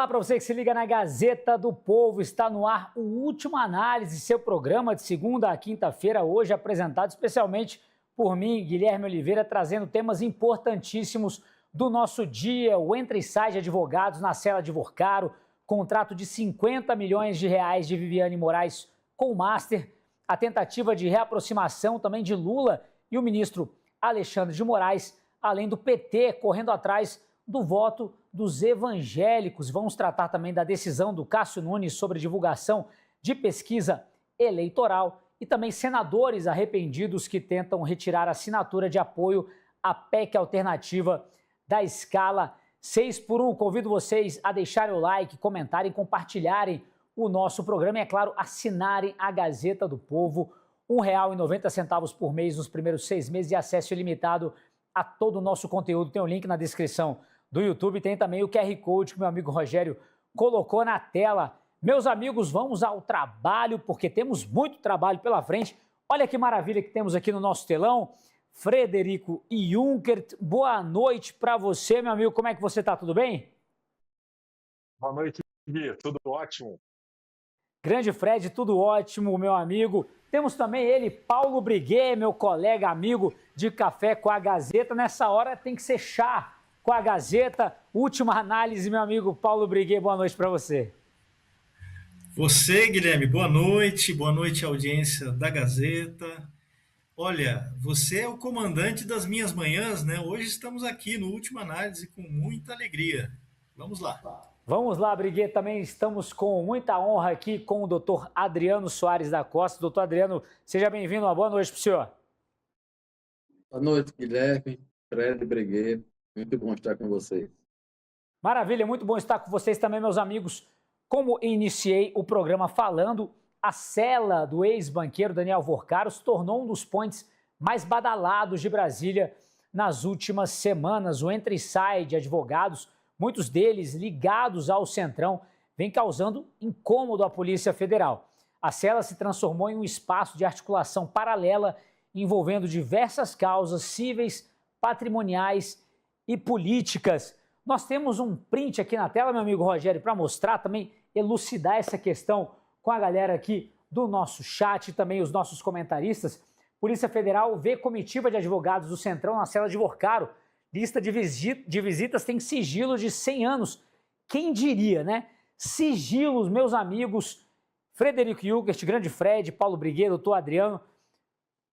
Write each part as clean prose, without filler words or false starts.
Olá para você que se liga na Gazeta do Povo, está no ar o Último Análise, seu programa de segunda a quinta-feira, hoje apresentado especialmente por mim, Guilherme Oliveira, trazendo temas importantíssimos do nosso dia, o entra e sai de advogados na cela de Vorcaro, contrato de 50 milhões de reais de Viviane Moraes com o Master, a tentativa de reaproximação também de Lula e o ministro Alexandre de Moraes, além do PT correndo atrás do voto dos evangélicos. Vamos tratar também da decisão do Cássio Nunes sobre divulgação de pesquisa eleitoral e também senadores arrependidos que tentam retirar a assinatura de apoio à PEC alternativa da escala 6x1. Convido vocês a deixarem o like, comentarem, compartilharem o nosso programa e, é claro, assinarem a Gazeta do Povo. R$ 1,90 por mês nos primeiros 6 meses e acesso ilimitado a todo o nosso conteúdo. Tem um link na descrição do YouTube, tem também o QR Code que meu amigo Rogério colocou na tela. Meus amigos, vamos ao trabalho, porque temos muito trabalho pela frente. Olha que maravilha que temos aqui no nosso telão. Frederico Junkert, boa noite para você, meu amigo. Como é que você está? Tudo bem? Boa noite, Gui. Tudo ótimo. Grande Fred, tudo ótimo, meu amigo. Temos também ele, Paulo Briguet, meu colega, amigo de Café com a Gazeta. Nessa hora tem que ser chá com a Gazeta. Última análise, meu amigo Paulo Briguet, boa noite para você. Você, Guilherme, boa noite, audiência da Gazeta. Olha, você é o comandante das minhas manhãs, né? Hoje estamos aqui no Última Análise com muita alegria. Vamos lá. Vamos lá, Briguet, também estamos com muita honra aqui com o doutor Adriano Soares da Costa. Doutor Adriano, seja bem-vindo, uma boa noite para o senhor. Boa noite, Guilherme, Fred, Briguet. Muito bom estar com vocês. Maravilha, muito bom estar com vocês também, meus amigos. Como iniciei o programa falando, a cela do ex-banqueiro Daniel Vorcaro se tornou um dos pontos mais badalados de Brasília nas últimas semanas. O entra e sai de advogados, muitos deles ligados ao Centrão, vem causando incômodo à Polícia Federal. A cela se transformou em um espaço de articulação paralela envolvendo diversas causas cíveis, patrimoniais e políticas. Nós temos um print aqui na tela, meu amigo Rogério, para mostrar também, elucidar essa questão com a galera aqui do nosso chat e também os nossos comentaristas. Polícia Federal vê comitiva de advogados do Centrão na cela de Vorcaro. Lista de visitas tem sigilo de 100 anos. Quem diria, né? Sigilos, meus amigos, Frederico Junkert, grande Fred, Paulo Briguet, doutor Adriano.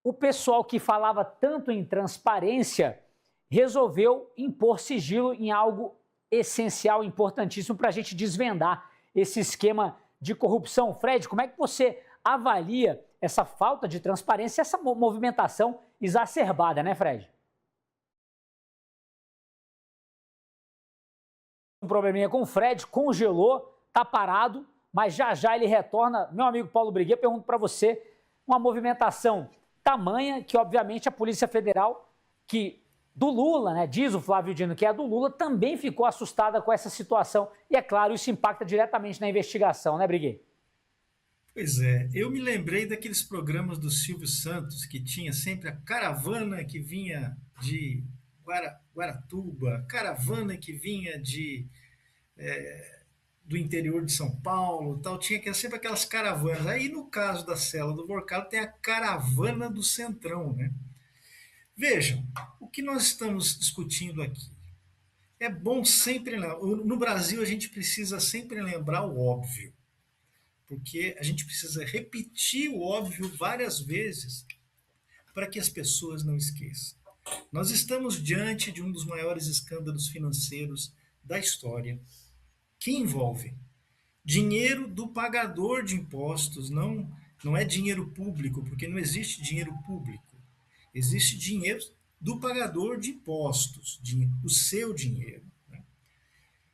O pessoal que falava tanto em transparência resolveu impor sigilo em algo essencial, importantíssimo para a gente desvendar esse esquema de corrupção. Fred, como é que você avalia essa falta de transparência, essa movimentação exacerbada, né, Fred? Um probleminha com o Fred, congelou, tá parado, mas já já ele retorna. Meu amigo Paulo Briguet, eu pergunto para você, uma movimentação tamanha que, obviamente, a Polícia Federal, que do Lula, né, diz o Flávio Dino que é do Lula, também ficou assustada com essa situação. E, é claro, isso impacta diretamente na investigação, né, Briguet? Pois é, eu me lembrei daqueles programas do Silvio Santos, que tinha sempre a caravana que vinha de Guaratuba, caravana que vinha do interior de São Paulo, tal, tinha sempre aquelas caravanas. Aí, no caso da cela do Vorcaro, tem a caravana do Centrão, né? Vejam, o que nós estamos discutindo aqui. É bom sempre... No Brasil, a gente precisa sempre lembrar o óbvio, porque a gente precisa repetir o óbvio várias vezes para que as pessoas não esqueçam. Nós estamos diante de um dos maiores escândalos financeiros da história, que envolve dinheiro do pagador de impostos, não é dinheiro público, porque não existe dinheiro público. Existe dinheiro do pagador de impostos, o seu dinheiro. Né?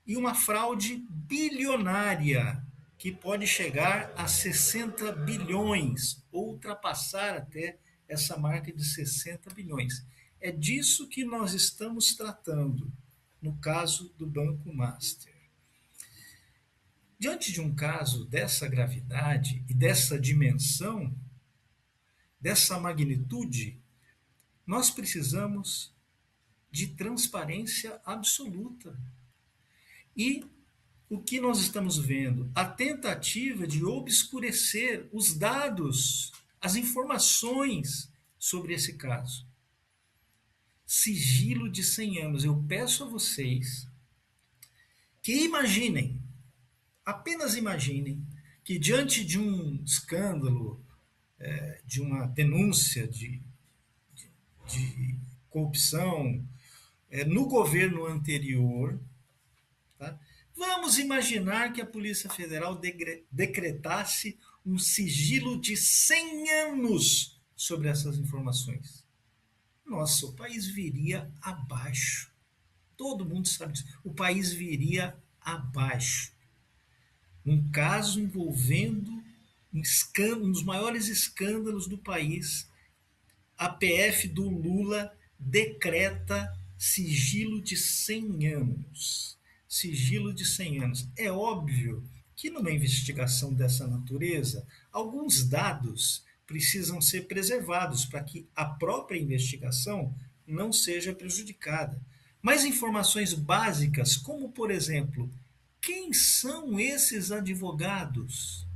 E uma fraude bilionária, que pode chegar a 60 bilhões, ou ultrapassar até essa marca de 60 bilhões. É disso que nós estamos tratando no caso do Banco Master. Diante de um caso dessa gravidade e dessa dimensão, dessa magnitude, nós precisamos de transparência absoluta. E o que nós estamos vendo? A tentativa de obscurecer os dados, as informações sobre esse caso. Sigilo de 100 anos. Eu peço a vocês que imaginem, apenas imaginem, que diante de um escândalo, de uma denúncia de corrupção no governo anterior, tá? Vamos imaginar que a Polícia Federal decretasse um sigilo de 100 anos sobre essas informações. Nossa, o país viria abaixo. Todo mundo sabe disso. O país viria abaixo. Um caso envolvendo um dos maiores escândalos do país, a PF do Lula decreta sigilo de 100 anos. Sigilo de 100 anos. É óbvio que numa investigação dessa natureza, alguns dados precisam ser preservados para que a própria investigação não seja prejudicada. Mas informações básicas, como, por exemplo, quem são esses advogados?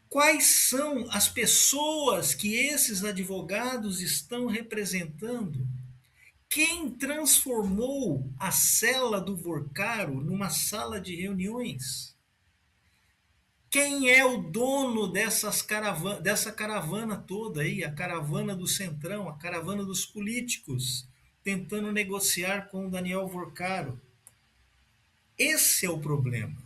Quais são as pessoas que esses advogados estão representando? Quem transformou a cela do Vorcaro numa sala de reuniões? Quem é o dono dessa caravana toda aí, a caravana do Centrão, a caravana dos políticos, tentando negociar com o Daniel Vorcaro? Esse é o problema.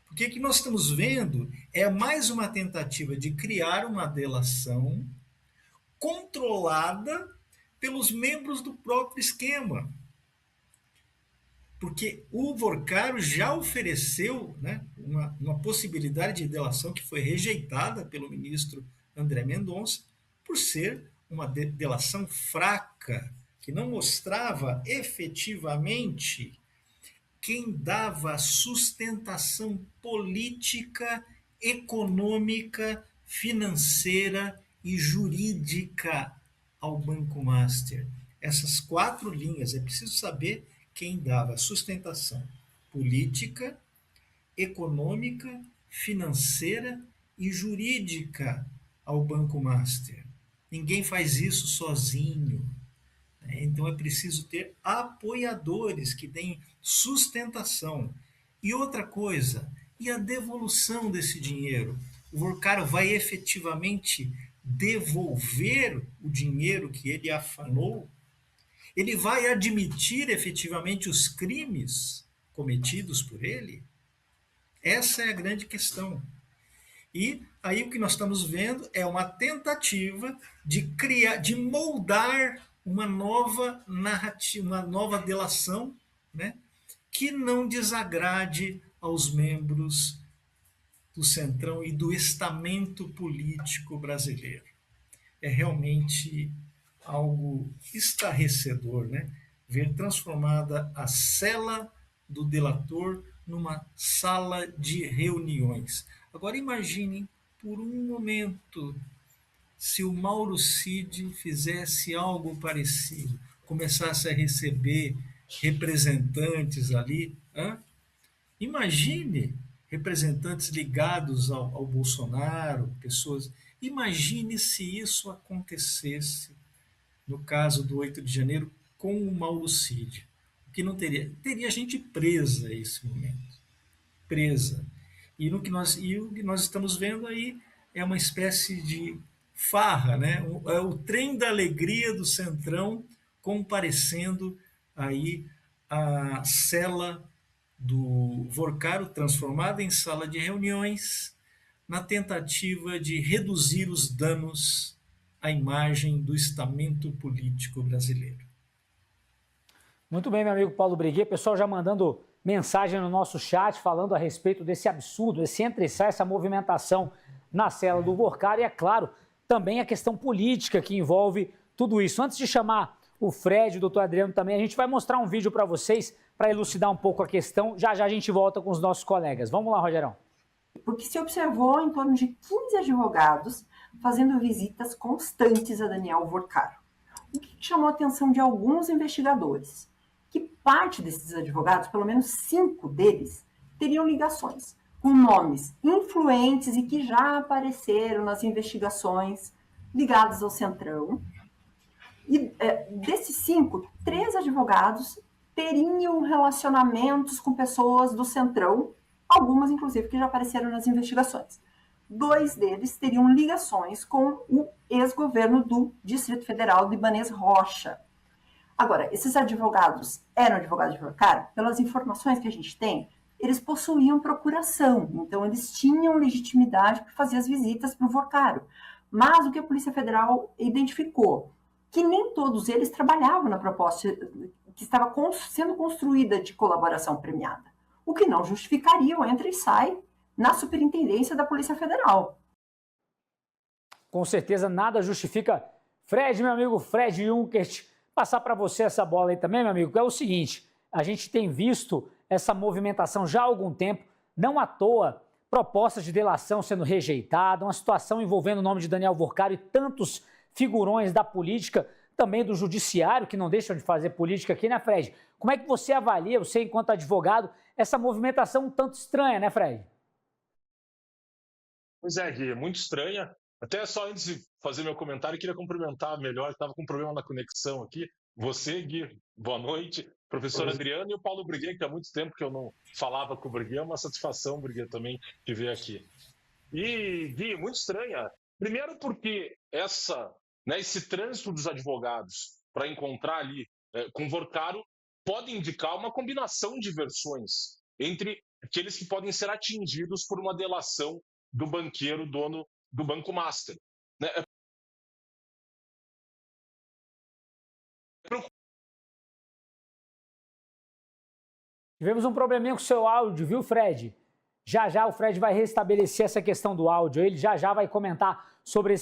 Porque o que nós estamos vendo é mais uma tentativa de criar uma delação controlada pelos membros do próprio esquema. Porque o Vorcaro já ofereceu, né, uma possibilidade de delação que foi rejeitada pelo ministro André Mendonça por ser uma delação fraca, que não mostrava efetivamente quem dava sustentação política, econômica, financeira e jurídica ao Banco Master. Essas 4 linhas, é preciso saber quem dava sustentação política, econômica, financeira e jurídica ao Banco Master. Ninguém faz isso sozinho. Então é preciso ter apoiadores que deem sustentação. E outra coisa, e a devolução desse dinheiro? O Vorcaro vai efetivamente devolver o dinheiro que ele afanou? Ele vai admitir efetivamente os crimes cometidos por ele? Essa é a grande questão. E aí o que nós estamos vendo é uma tentativa de criar, de moldar uma nova narrativa, uma nova delação, né, que não desagrade aos membros do Centrão e do estamento político brasileiro. É realmente algo estarrecedor, né, ver transformada a cela do delator numa sala de reuniões. Agora imaginem por um momento se o Mauro Cid fizesse algo parecido, começasse a receber representantes ali. Imagine representantes ligados ao Bolsonaro, pessoas. Imagine se isso acontecesse no caso do 8 de janeiro com o Mauro Cid. O que não teria? Teria gente presa nesse momento. Presa. E o que nós estamos vendo aí é uma espécie de farra, né? É o trem da alegria do Centrão comparecendo aí a cela do Vorcaro, transformada em sala de reuniões, na tentativa de reduzir os danos à imagem do estamento político brasileiro. Muito bem, meu amigo Paulo Briguet. Pessoal já mandando mensagem no nosso chat, falando a respeito desse absurdo, esse entra e sai, essa movimentação na cela do Vorcaro. E, é claro, também a questão política que envolve tudo isso. Antes de chamar o Fred, o doutor Adriano também, a gente vai mostrar um vídeo para vocês para elucidar um pouco a questão. Já já a gente volta com os nossos colegas. Vamos lá, Rogerão. Porque se observou em torno de 15 advogados fazendo visitas constantes a Daniel Vorcaro. O que chamou a atenção de alguns investigadores? que parte desses advogados, pelo menos 5 deles, teriam ligações com nomes influentes e que já apareceram nas investigações ligadas ao Centrão. E desses 5, 3 advogados teriam relacionamentos com pessoas do Centrão, algumas, inclusive, que já apareceram nas investigações. 2 deles teriam ligações com o ex-governo do Distrito Federal, do Ibanez Rocha. Agora, esses advogados eram advogados de Vorcaro? Pelas informações que a gente tem, eles possuíam procuração, então eles tinham legitimidade para fazer as visitas para o Vorcaro. Mas o que a Polícia Federal identificou? Que nem todos eles trabalhavam na proposta que estava sendo construída de colaboração premiada, o que não justificaria o entra e sai na superintendência da Polícia Federal. Com certeza nada justifica. Fred, meu amigo Fred Junkert, passar para você essa bola aí também, meu amigo, que é o seguinte, a gente tem visto essa movimentação já há algum tempo, não à toa, propostas de delação sendo rejeitadas, uma situação envolvendo o nome de Daniel Vorcaro e tantos figurões da política, também do judiciário, que não deixam de fazer política aqui, né, Fred? Como é que você avalia, você enquanto advogado, essa movimentação um tanto estranha, né, Fred? Pois é, Gui, muito estranha. Até só antes de fazer meu comentário, eu queria cumprimentar melhor, estava com um problema na conexão aqui. Você, Gui, boa noite. Professor Adriano e o Paulo Briguet, que há muito tempo que eu não falava com o Briguet, é uma satisfação, Briguet, também te ver aqui. E, Gui, muito estranha. Primeiro porque esse trânsito dos advogados para encontrar ali com Vorcaro pode indicar uma combinação de versões entre aqueles que podem ser atingidos por uma delação do banqueiro dono do Banco Master. Né? Tivemos um probleminha com o seu áudio, viu, Fred? Já já o Fred vai restabelecer essa questão do áudio. Ele já já vai comentar sobre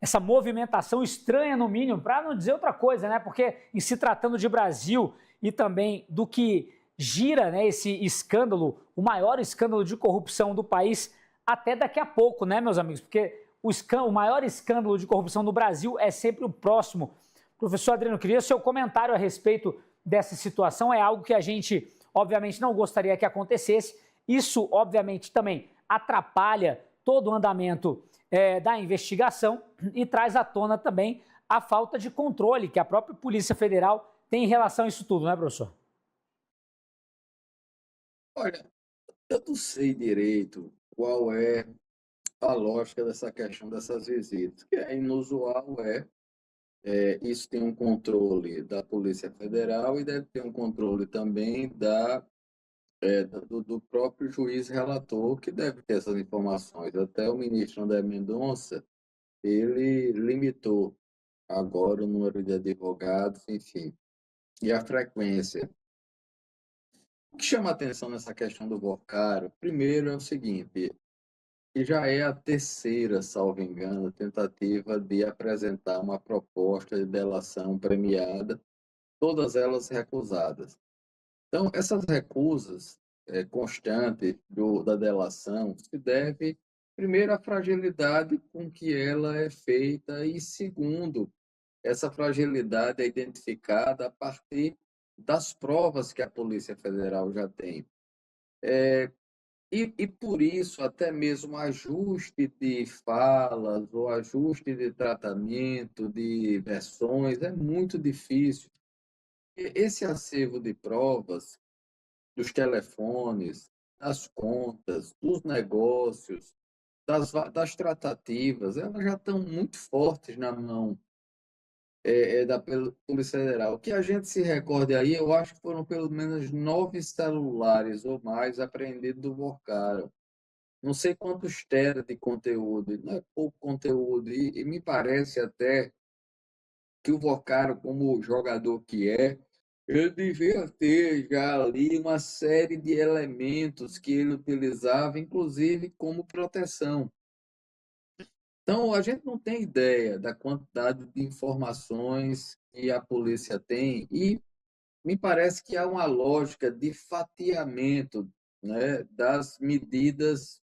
essa movimentação estranha, no mínimo, para não dizer outra coisa, né? Porque em se tratando de Brasil e também do que gira, né, esse escândalo, o maior escândalo de corrupção do país, até daqui a pouco, né, meus amigos? Porque o maior escândalo de corrupção no Brasil é sempre o próximo. Professor Adriano, queria o seu comentário a respeito dessa situação. É algo que a gente, obviamente, não gostaria que acontecesse. Isso, obviamente, também atrapalha todo o andamento da investigação e traz à tona também a falta de controle que a própria Polícia Federal tem em relação a isso tudo, né, professor? Olha, eu não sei direito qual é a lógica dessa questão dessas visitas, que é inusual, isso tem um controle da Polícia Federal e deve ter um controle também do próprio juiz relator, que deve ter essas informações. Até o ministro André Mendonça, ele limitou agora o número de advogados, enfim, e a frequência. O que chama a atenção nessa questão do Vorcaro, primeiro é o seguinte, que já é a terceira, salvo engano, tentativa de apresentar uma proposta de delação premiada, todas elas recusadas. Então, essas recusas constantes da delação se deve, primeiro, à fragilidade com que ela é feita e, segundo, essa fragilidade é identificada a partir das provas que a Polícia Federal já tem. E por isso, até mesmo ajuste de falas ou ajuste de tratamento, de versões, é muito difícil. Esse acervo de provas dos telefones, das contas, dos negócios, das tratativas, elas já estão muito fortes na mão da Polícia Federal. Que a gente se recorde aí, eu acho que foram pelo menos 9 celulares ou mais apreendidos do Vorcaro. Não sei quantos teras de conteúdo, não é pouco conteúdo, e me parece até que o Vorcaro, como jogador que ele devia ter já ali uma série de elementos que ele utilizava, inclusive como proteção. Então, a gente não tem ideia da quantidade de informações que a polícia tem e me parece que há uma lógica de fatiamento, né, das medidas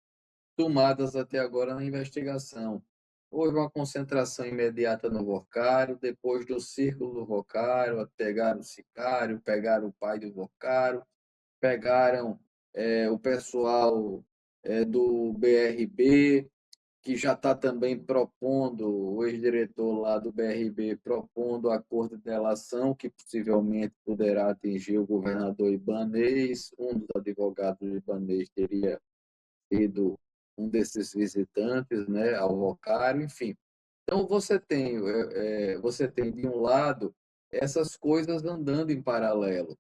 tomadas até agora na investigação. houve uma concentração imediata no Vocário, depois do círculo do Vocário, pegaram o sicário, pegaram o pai do Vocário, pegaram o pessoal do BRB, que já está também propondo, o ex-diretor lá do BRB, propondo acordo de delação, que possivelmente poderá atingir o governador Ibanez. Um dos advogados do Ibanez teria sido um desses visitantes, né, ao Vocário, enfim. Então, você tem, de um lado, essas coisas andando em paralelo.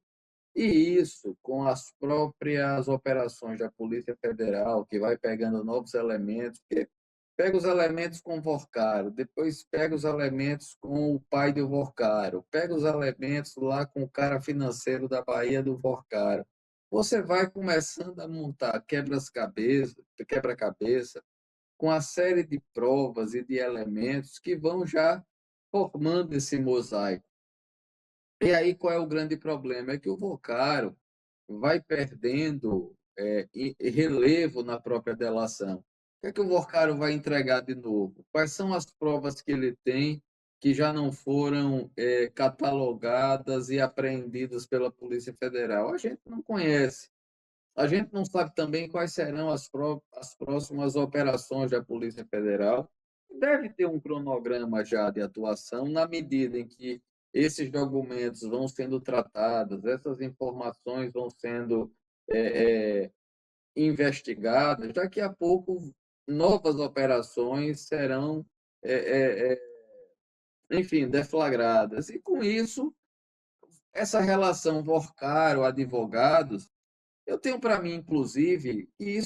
E isso, com as próprias operações da Polícia Federal, que vai pegando novos elementos, porque pega os elementos com o Vorcaro, depois pega os elementos com o pai do Vorcaro, pega os elementos lá com o cara financeiro da Bahia do Vorcaro. Você vai começando a montar quebra-cabeça, com a série de provas e de elementos que vão já formando esse mosaico. E aí qual é o grande problema? É que o Vocário vai perdendo relevo na própria delação. O que é que o Vocário vai entregar de novo? Quais são as provas que ele tem que já não foram catalogadas e apreendidas pela Polícia Federal? A gente não conhece. A gente não sabe também quais serão as próximas operações da Polícia Federal. Deve ter um cronograma já de atuação, na medida em que esses documentos vão sendo tratados, essas informações vão sendo investigadas. Daqui a pouco, novas operações serão, enfim, deflagradas. E, com isso, essa relação Vorcaro-advogados, eu tenho para mim, inclusive, que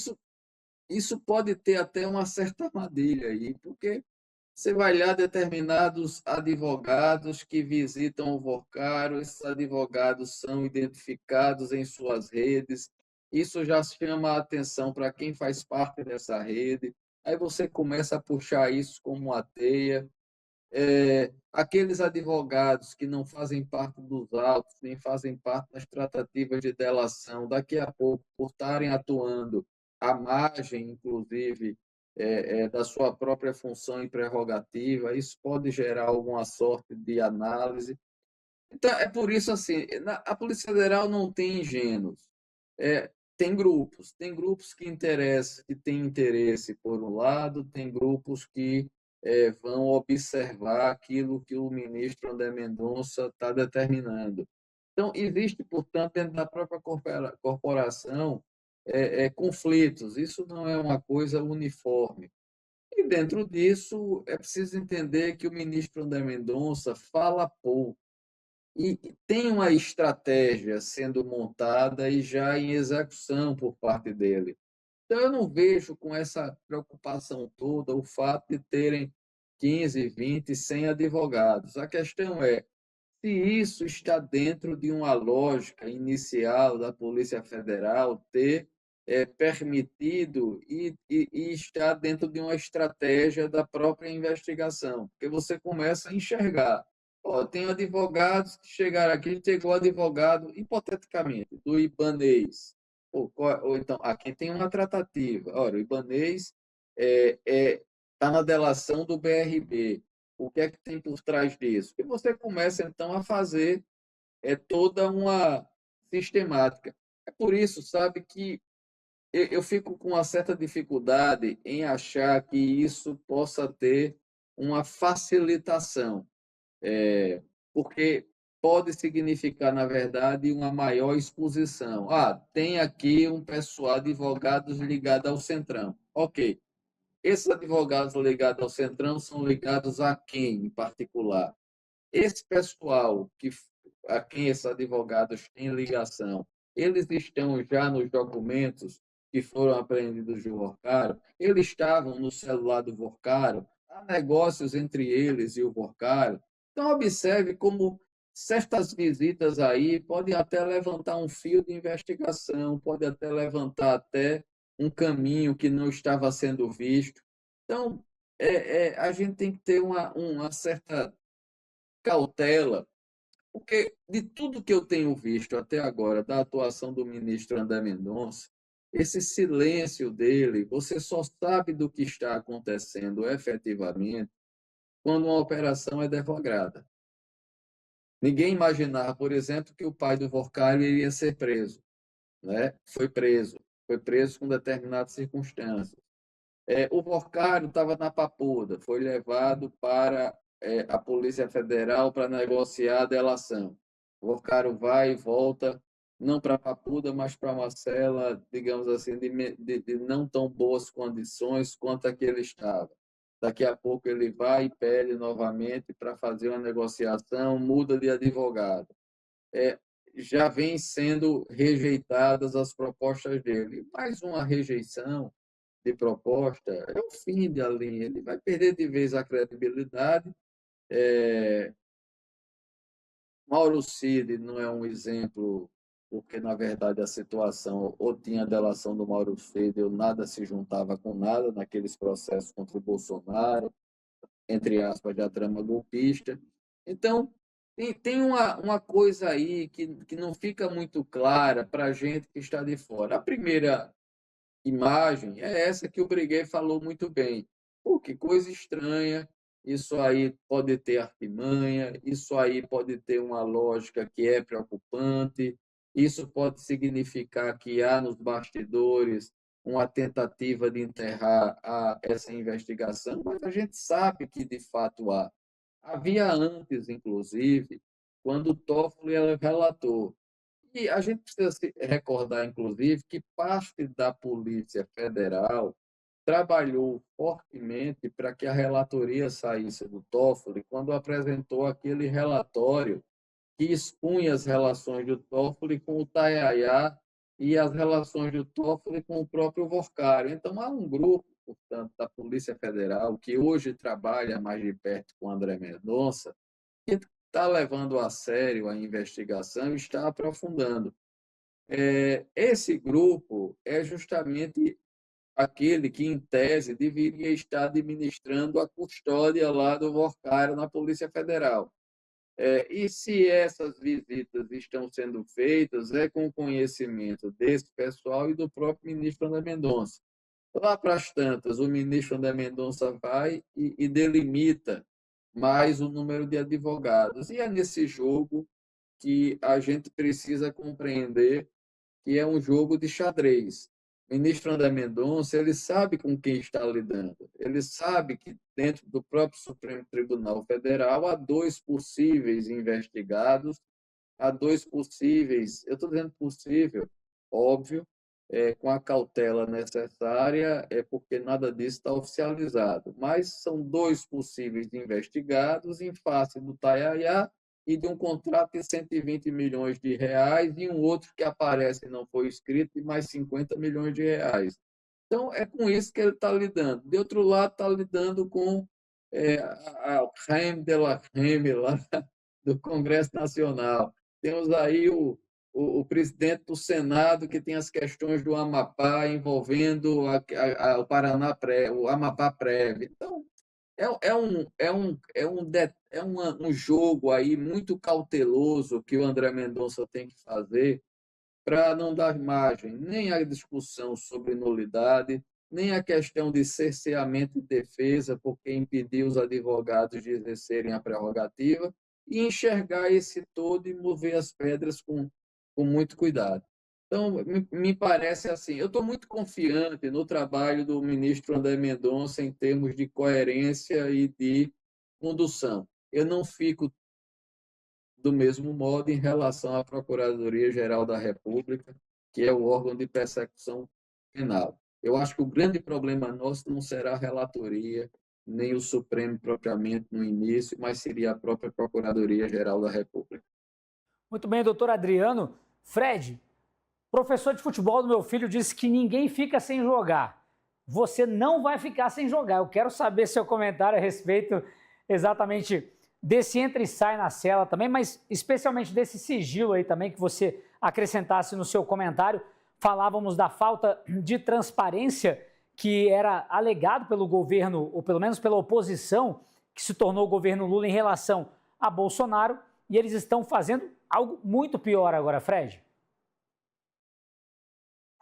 isso pode ter até uma certa armadilha aí, porque você vai lá determinados advogados que visitam o Vocário, esses advogados são identificados em suas redes, isso já chama a atenção para quem faz parte dessa rede, aí você começa a puxar isso como uma teia. Aqueles advogados que não fazem parte dos autos, nem fazem parte das tratativas de delação, daqui a pouco, por estarem atuando à margem, inclusive, da sua própria função e prerrogativa, isso pode gerar alguma sorte de análise. Então, é por isso, assim, a Polícia Federal não tem ingênuos. Tem grupos que têm interesse por um lado, tem grupos que vão observar aquilo que o ministro André Mendonça está determinando. Então, existe, portanto, dentro da própria corporação, conflitos. Isso não é uma coisa uniforme. E, dentro disso, é preciso entender que o ministro André Mendonça fala pouco e tem uma estratégia sendo montada e já em execução por parte dele. Então, eu não vejo com essa preocupação toda o fato de terem 15, 20, 100 advogados. A questão é se isso está dentro de uma lógica inicial da Polícia Federal ter permitido e está dentro de uma estratégia da própria investigação, porque você começa a enxergar. Tem advogados que chegaram aqui, a gente pegou advogado, hipoteticamente, do Ibanez, ou então, aqui tem uma tratativa. Olha, o Ibanez está na delação do BRB. O que é que tem por trás disso? E você começa, então, a fazer toda uma sistemática. É por isso, sabe, que eu fico com uma certa dificuldade em achar que isso possa ter uma facilitação, porque pode significar, na verdade, uma maior exposição. Tem aqui um pessoal, advogados ligados ao Centrão. Ok. Esses advogados ligados ao Centrão são ligados a quem, em particular? Esse pessoal a quem esses advogados têm ligação, eles estão já nos documentos que foram apreendidos do Vorcaro? Eles estavam no celular do Vorcaro? Há negócios entre eles e o Vorcaro? Então, observe como certas visitas aí podem até levantar um fio de investigação, pode até levantar até um caminho que não estava sendo visto. Então, a gente tem que ter uma certa cautela, porque de tudo que eu tenho visto até agora da atuação do ministro André Mendonça, esse silêncio dele, você só sabe do que está acontecendo efetivamente quando uma operação é deflagrada. Ninguém imaginava, por exemplo, que o pai do Vorcalho iria ser preso, né? Foi preso com determinadas circunstâncias. O Vorcalho estava na Papuda, foi levado para a Polícia Federal para negociar a delação. O Vorcalho vai e volta, não para a Papuda, mas para uma cela, digamos assim, de não tão boas condições quanto a que ele estava. Daqui a pouco ele vai e pede novamente para fazer uma negociação, muda de advogado. Já vem sendo rejeitadas as propostas dele. Mais uma rejeição de proposta é o fim da linha. Ele vai perder de vez a credibilidade. Mauro Cid não é um exemplo, porque, na verdade, a situação ou tinha a delação do Mauro Cid, ou nada se juntava com nada naqueles processos contra o Bolsonaro, entre aspas, da trama golpista. Então, tem uma coisa aí que não fica muito clara para a gente que está de fora. A primeira imagem é essa que o Briguet falou muito bem. Pô, que coisa estranha, isso aí pode ter artimanha, isso aí pode ter uma lógica que é preocupante, isso pode significar que há nos bastidores uma tentativa de enterrar essa investigação, mas a gente sabe que de fato há. Havia antes, inclusive, quando o Toffoli era relator. E a gente precisa se recordar, inclusive, que parte da Polícia Federal trabalhou fortemente para que a relatoria saísse do Toffoli quando apresentou aquele relatório que expunha as relações do Toffoli com o Tayaya e as relações do Toffoli com o próprio Vorcário. Então, há um grupo, portanto, da Polícia Federal, que hoje trabalha mais de perto com o André Mendonça, que está levando a sério a investigação e está aprofundando. Esse grupo é justamente aquele que, em tese, deveria estar administrando a custódia lá do Vorcário na Polícia Federal. E se essas visitas estão sendo feitas, é com o conhecimento desse pessoal e do próprio ministro André Mendonça. Lá para as tantas, o ministro André Mendonça vai e delimita mais o número de advogados. E é nesse jogo que a gente precisa compreender que é um jogo de xadrez. O ministro André Mendonça, ele sabe com quem está lidando. Ele sabe que dentro do próprio Supremo Tribunal Federal há 2 possíveis investigados, há 2 possíveis, eu estou dizendo possível, óbvio, com a cautela necessária, porque nada disso está oficializado. Mas são 2 possíveis investigados em face do Tayaya e de um contrato de 120 milhões de reais e um outro que aparece e não foi escrito de mais 50 milhões de reais. Então, é com isso que ele está lidando. De outro lado, está lidando com a crème de la crème lá do Congresso Nacional. Temos aí o presidente do Senado, que tem as questões do Amapá envolvendo o Paraná o Amapá Prev. Então, um jogo aí muito cauteloso que o André Mendonça tem que fazer para não dar margem nem à discussão sobre nulidade, nem à questão de cerceamento de defesa, porque impediu os advogados de exercerem a prerrogativa, e enxergar esse todo e mover as pedras com muito cuidado. Então, me parece assim, eu estou muito confiante no trabalho do ministro André Mendonça em termos de coerência e de condução. Eu não fico do mesmo modo em relação à Procuradoria-Geral da República, que é o órgão de persecução penal. Eu acho que o grande problema nosso não será a relatoria, nem o Supremo propriamente no início, mas seria a própria Procuradoria-Geral da República. Muito bem, doutor Adriano. Fred, professor de futebol do meu filho disse que ninguém fica sem jogar. Você não vai ficar sem jogar. Eu quero saber seu comentário a respeito exatamente desse entra e sai na cela também, mas especialmente desse sigilo aí também que você acrescentasse no seu comentário. Falávamos da falta de transparência que era alegado pelo governo, ou pelo menos pela oposição, que se tornou o governo Lula em relação a Bolsonaro, e eles estão fazendo algo muito pior agora, Fred.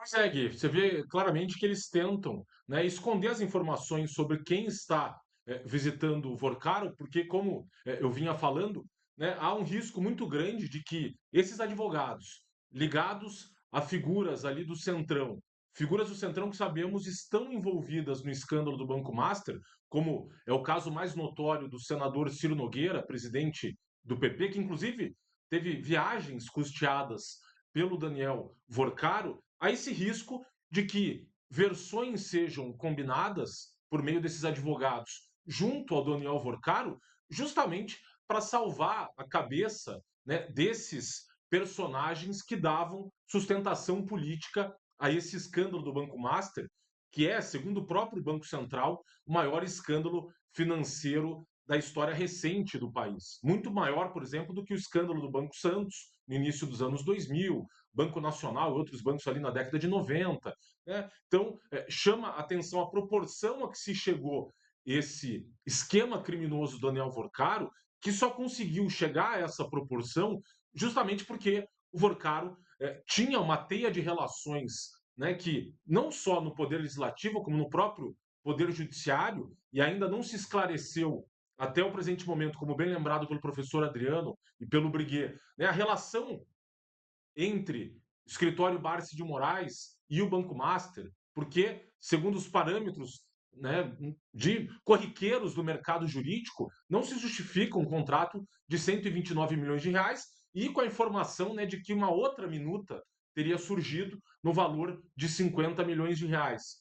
Consegue. Você vê claramente que eles tentam, né, esconder as informações sobre quem está visitando o Vorcaro, porque, como eu vinha falando, né, há um risco muito grande de que esses advogados ligados a figuras ali do Centrão, figuras do Centrão que sabemos estão envolvidas no escândalo do Banco Master, como é o caso mais notório do senador Ciro Nogueira, presidente do PP, que inclusive teve viagens custeadas pelo Daniel Vorcaro, há esse risco de que versões sejam combinadas por meio desses advogados junto ao Daniel Vorcaro, justamente para salvar a cabeça, né, desses personagens que davam sustentação política a esse escândalo do Banco Master, que é, segundo o próprio Banco Central, o maior escândalo financeiro da história recente do país. Muito maior, por exemplo, do que o escândalo do Banco Santos, no início dos anos 2000, Banco Nacional e outros bancos ali na década de 90. Né? Então, chama a atenção a proporção a que se chegou esse esquema criminoso do Daniel Vorcaro, que só conseguiu chegar a essa proporção justamente porque o Vorcaro tinha uma teia de relações, né, que não só no Poder Legislativo, como no próprio Poder Judiciário, e ainda não se esclareceu até o presente momento, como bem lembrado pelo professor Adriano e pelo Briguet, né, a relação entre o escritório Barsi de Moraes e o Banco Master, porque, segundo os parâmetros, né, de corriqueiros do mercado jurídico, não se justifica um contrato de 129 milhões de reais e com a informação, né, de que uma outra minuta teria surgido no valor de 50 milhões de reais.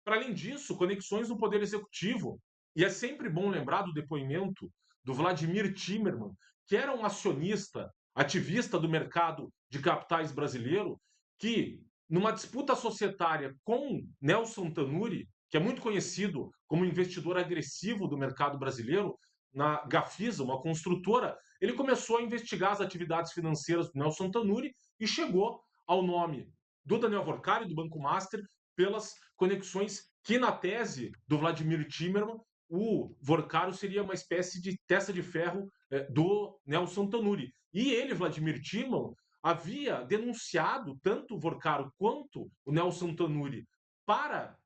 Para além disso, conexões no Poder Executivo. E é sempre bom lembrar do depoimento do Vladimir Timmerman, que era um acionista, ativista do mercado de capitais brasileiro, que, numa disputa societária com Nelson Tanuri, que é muito conhecido como investidor agressivo do mercado brasileiro, na Gafisa, uma construtora, ele começou a investigar as atividades financeiras do Nelson Tanuri e chegou ao nome do Daniel Vorcaro e do Banco Master pelas conexões que, na tese do Vladimir Timmerman, o Vorcaro seria uma espécie de testa de ferro do Nelson Tanuri. E ele, Vladimir Timmerman, havia denunciado tanto o Vorcaro quanto o Nelson Tanuri para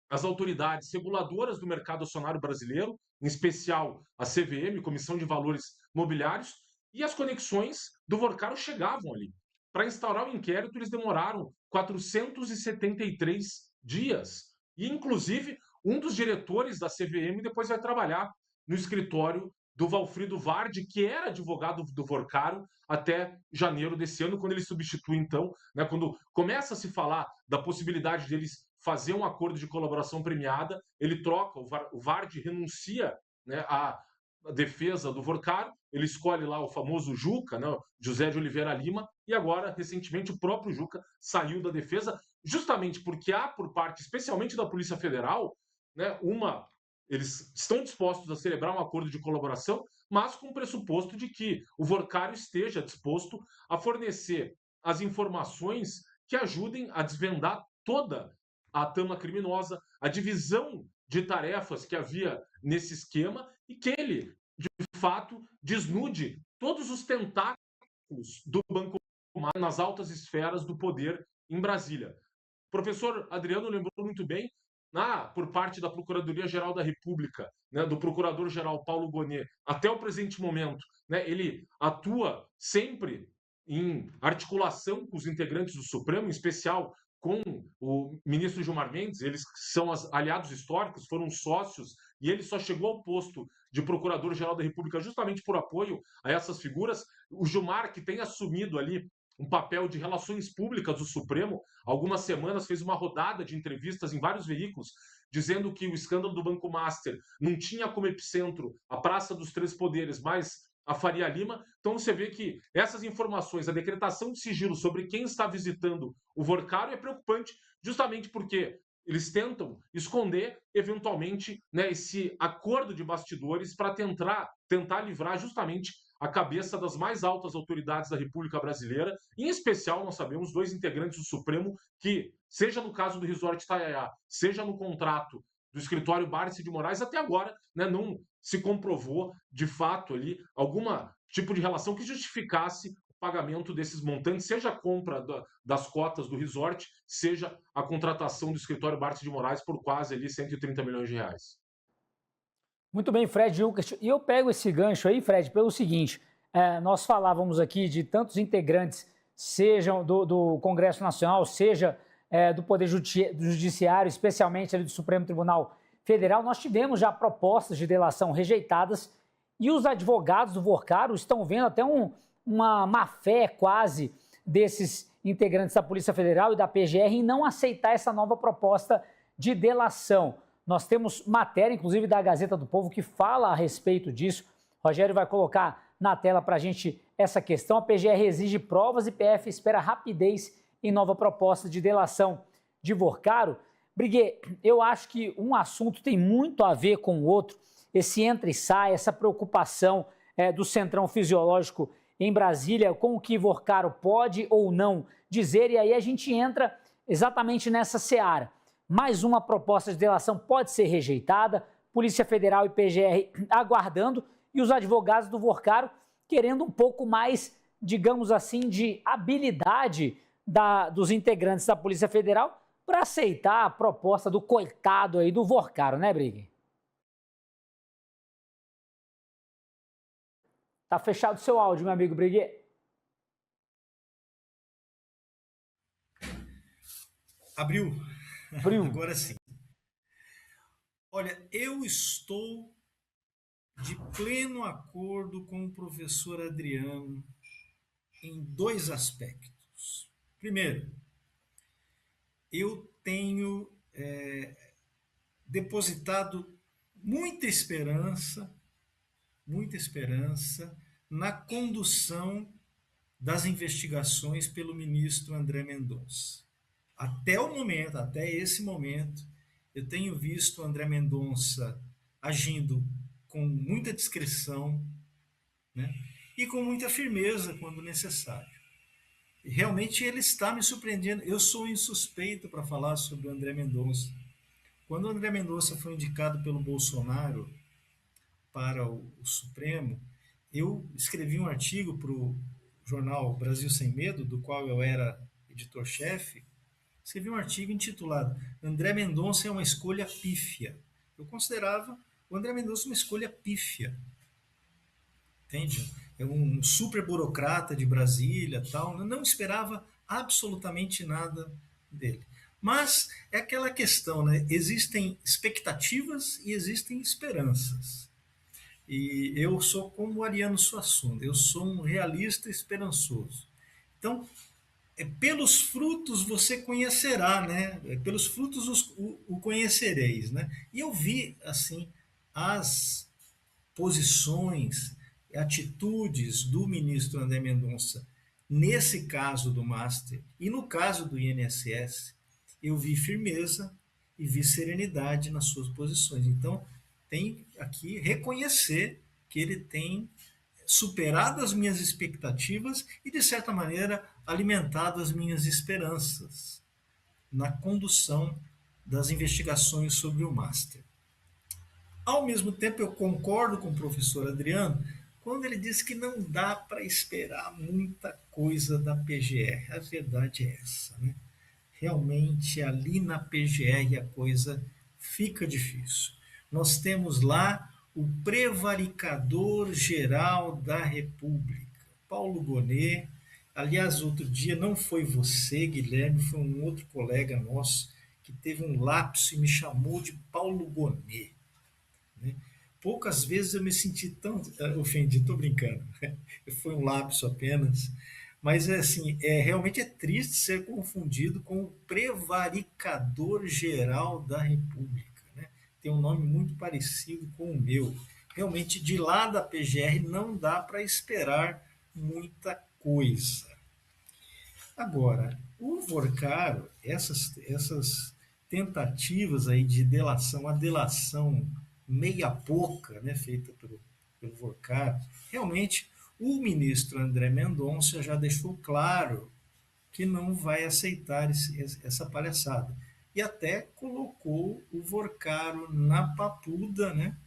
as autoridades reguladoras do mercado acionário brasileiro, em especial a CVM, Comissão de Valores Mobiliários, e as conexões do Vorcaro chegavam ali. Para instaurar o inquérito, eles demoraram 473 dias. E, inclusive, um dos diretores da CVM depois vai trabalhar no escritório do Valfrido Vardi, que era advogado do Vorcaro até janeiro desse ano, quando ele substitui, então, né, quando começa a se falar da possibilidade deles fazer um acordo de colaboração premiada, ele troca, o Vardi renuncia, né, à defesa do Vorcaro, ele escolhe lá o famoso Juca, né, José de Oliveira Lima, e agora, recentemente, o próprio Juca saiu da defesa, justamente porque há por parte, especialmente da Polícia Federal, né, eles estão dispostos a celebrar um acordo de colaboração, mas com o pressuposto de que o Vorcaro esteja disposto a fornecer as informações que ajudem a desvendar toda a trama criminosa, a divisão de tarefas que havia nesse esquema e que ele, de fato, desnude todos os tentáculos do Banco nas altas esferas do poder em Brasília. O professor Adriano lembrou muito bem, por parte da Procuradoria-Geral da República, né, do Procurador-Geral Paulo Gonet, até o presente momento, né, ele atua sempre em articulação com os integrantes do Supremo, em especial com o ministro Gilmar Mendes, eles são aliados históricos, foram sócios, e ele só chegou ao posto de Procurador-Geral da República justamente por apoio a essas figuras. O Gilmar, que tem assumido ali um papel de relações públicas do Supremo, algumas semanas fez uma rodada de entrevistas em vários veículos, dizendo que o escândalo do Banco Master não tinha como epicentro a Praça dos Três Poderes, mas a Faria Lima. Então você vê que essas informações, a decretação de sigilo sobre quem está visitando o Vorcaro é preocupante, justamente porque eles tentam esconder, eventualmente, né, esse acordo de bastidores para tentar livrar justamente a cabeça das mais altas autoridades da República Brasileira, em especial, nós sabemos, dois integrantes do Supremo que, seja no caso do Resort Itaiaia, seja no contrato do escritório Barsi de Moraes, até agora, né, não se comprovou, de fato, ali algum tipo de relação que justificasse pagamento desses montantes, seja a compra das cotas do resort, seja a contratação do escritório Bartz de Moraes por quase ali 130 milhões de reais. Muito bem, Fred Lucas. E eu pego esse gancho aí, Fred, pelo seguinte, nós falávamos aqui de tantos integrantes, sejam do Congresso Nacional, seja do Poder Judiciário, especialmente ali do Supremo Tribunal Federal. Nós tivemos já propostas de delação rejeitadas e os advogados do Vorcaro estão vendo até uma má-fé quase desses integrantes da Polícia Federal e da PGR em não aceitar essa nova proposta de delação. Nós temos matéria, inclusive, da Gazeta do Povo, que fala a respeito disso. Rogério vai colocar na tela para a gente essa questão. A PGR exige provas e PF espera rapidez em nova proposta de delação de Vorcaro. Briguet, eu acho que um assunto tem muito a ver com o outro. Esse entra e sai, essa preocupação do Centrão Fisiológico em Brasília com o que Vorcaro pode ou não dizer. E aí a gente entra exatamente nessa seara. Mais uma proposta de delação pode ser rejeitada, Polícia Federal e PGR aguardando e os advogados do Vorcaro querendo um pouco mais, digamos assim, de habilidade dos integrantes da Polícia Federal para aceitar a proposta do coitado aí do Vorcaro, né, Brigue? Tá fechado o seu áudio, meu amigo Briguet. Abriu. Agora sim. Olha, eu estou de pleno acordo com o professor Adriano em dois aspectos. Primeiro, eu tenho depositado muita esperança na condução das investigações pelo ministro André Mendonça. Até esse momento, eu tenho visto o André Mendonça agindo com muita discrição, né, e com muita firmeza quando necessário. Realmente ele está me surpreendendo. Eu sou insuspeito para falar sobre o André Mendonça. Quando o André Mendonça foi indicado pelo Bolsonaro para o Supremo, eu escrevi um artigo para o jornal Brasil Sem Medo, do qual eu era editor-chefe. Escrevi um artigo intitulado André Mendonça é uma escolha pífia. Eu considerava o André Mendonça uma escolha pífia. Entende? É um super burocrata de Brasília, tal. Eu não esperava absolutamente nada dele. Mas é aquela questão, né? Existem expectativas e existem esperanças. E eu sou como o Ariano Suassuna, eu sou um realista esperançoso. Então, pelos frutos você conhecerá, né? Pelos frutos o conhecereis, né? E eu vi, assim, as posições, atitudes do ministro André Mendonça nesse caso do Master e no caso do INSS, eu vi firmeza e vi serenidade nas suas posições. Então, tem aqui reconhecer que ele tem superado as minhas expectativas e, de certa maneira, alimentado as minhas esperanças na condução das investigações sobre o Master. Ao mesmo tempo, eu concordo com o professor Adriano quando ele diz que não dá para esperar muita coisa da PGR. A verdade é essa, né? Realmente, ali na PGR a coisa fica difícil. Nós temos lá o prevaricador geral da República, Paulo Gonet. Aliás, outro dia não foi você, Guilherme, foi um outro colega nosso que teve um lapso e me chamou de Paulo Gonet. Né? Poucas vezes eu me senti tão ofendido, estou brincando, foi um lapso apenas, mas assim, realmente é triste ser confundido com o prevaricador geral da República. Tem um nome muito parecido com o meu. Realmente, de lá da PGR não dá para esperar muita coisa. Agora, o Vorcaro, essas tentativas aí de delação, a delação meia-boca, né, feita pelo Vorcaro, realmente o ministro André Mendonça já deixou claro que não vai aceitar essa palhaçada. E até colocou o Vorcaro na Papuda, né?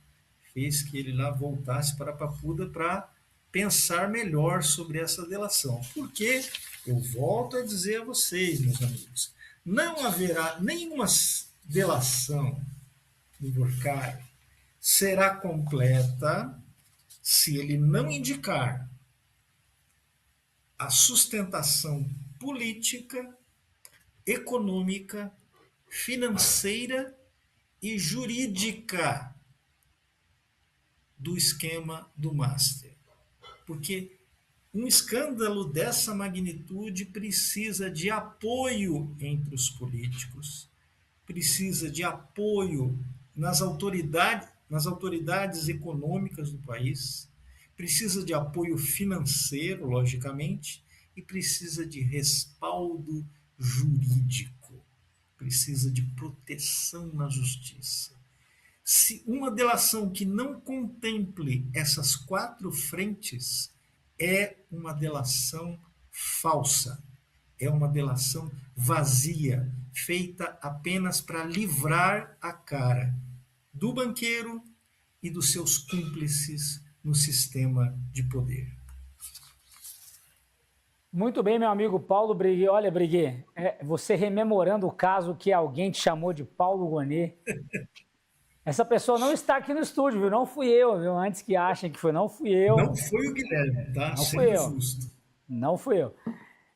Fez que ele lá voltasse para a Papuda para pensar melhor sobre essa delação. Porque, eu volto a dizer a vocês, meus amigos, não haverá nenhuma delação do Burkhardt será completa se ele não indicar a sustentação política, econômica, financeira e jurídica do esquema do Master. Porque um escândalo dessa magnitude precisa de apoio entre os políticos, precisa de apoio nas autoridades econômicas do país, precisa de apoio financeiro, logicamente, e precisa de respaldo jurídico, precisa de proteção na justiça. Se uma delação que não contemple essas 4 frentes é uma delação falsa, é uma delação vazia, feita apenas para livrar a cara do banqueiro e dos seus cúmplices no sistema de poder. Muito bem, meu amigo Paulo Briguet. Olha, Briguet, você rememorando o caso que alguém te chamou de Paulo Gonet. Essa pessoa não está aqui no estúdio, viu? Não fui eu, viu? Antes que achem que foi, não fui eu. Não foi o Guilherme, tá? Não fui eu. Justo. Não fui eu.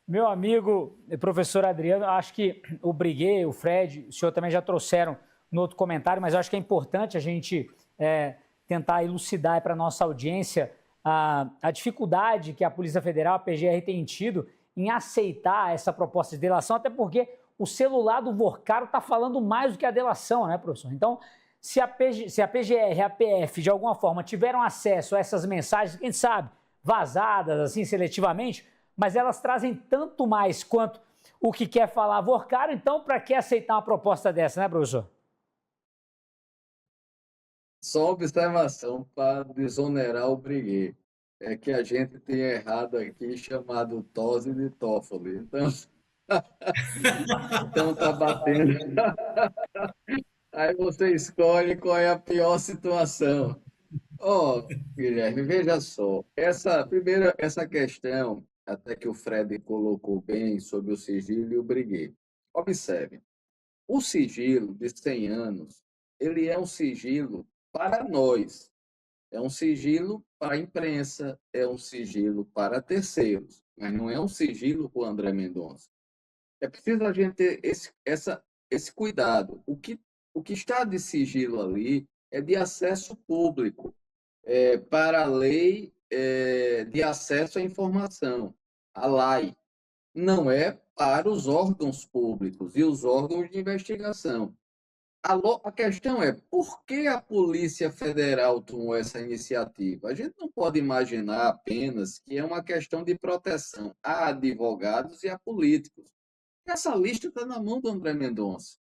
Meu amigo, professor Adriano, acho que o Briguet, o Fred, o senhor também já trouxeram no outro comentário, mas eu acho que é importante a gente tentar elucidar para a nossa audiência a dificuldade que a Polícia Federal, a PGR, tem tido em aceitar essa proposta de delação, até porque o celular do Vorcaro está falando mais do que a delação, né, professor? Então, se a PGR e a PF, de alguma forma, tiveram acesso a essas mensagens, quem sabe, vazadas, assim, seletivamente, mas elas trazem tanto mais quanto o que quer falar Vorcaro, então, para que aceitar uma proposta dessa, né, professor? Só observação para desonerar o Briguet. É que a gente tem errado aqui chamado Tosi de Toffoli. Então tá batendo. Aí você escolhe qual é a pior situação. Guilherme, veja só. Essa questão, até que o Fred colocou bem sobre o sigilo e o Briguet. Observe, o sigilo de 100 anos, ele é um sigilo para nós. É um sigilo para a imprensa, é um sigilo para terceiros, mas não é um sigilo para o André Mendonça. É preciso a gente ter esse cuidado. O que está de sigilo ali é de acesso público, para a lei de acesso à informação, a lei. Não é para os órgãos públicos e os órgãos de investigação. A questão é, por que a Polícia Federal tomou essa iniciativa? A gente não pode imaginar apenas que é uma questão de proteção a advogados e a políticos. Essa lista está na mão do André Mendonça.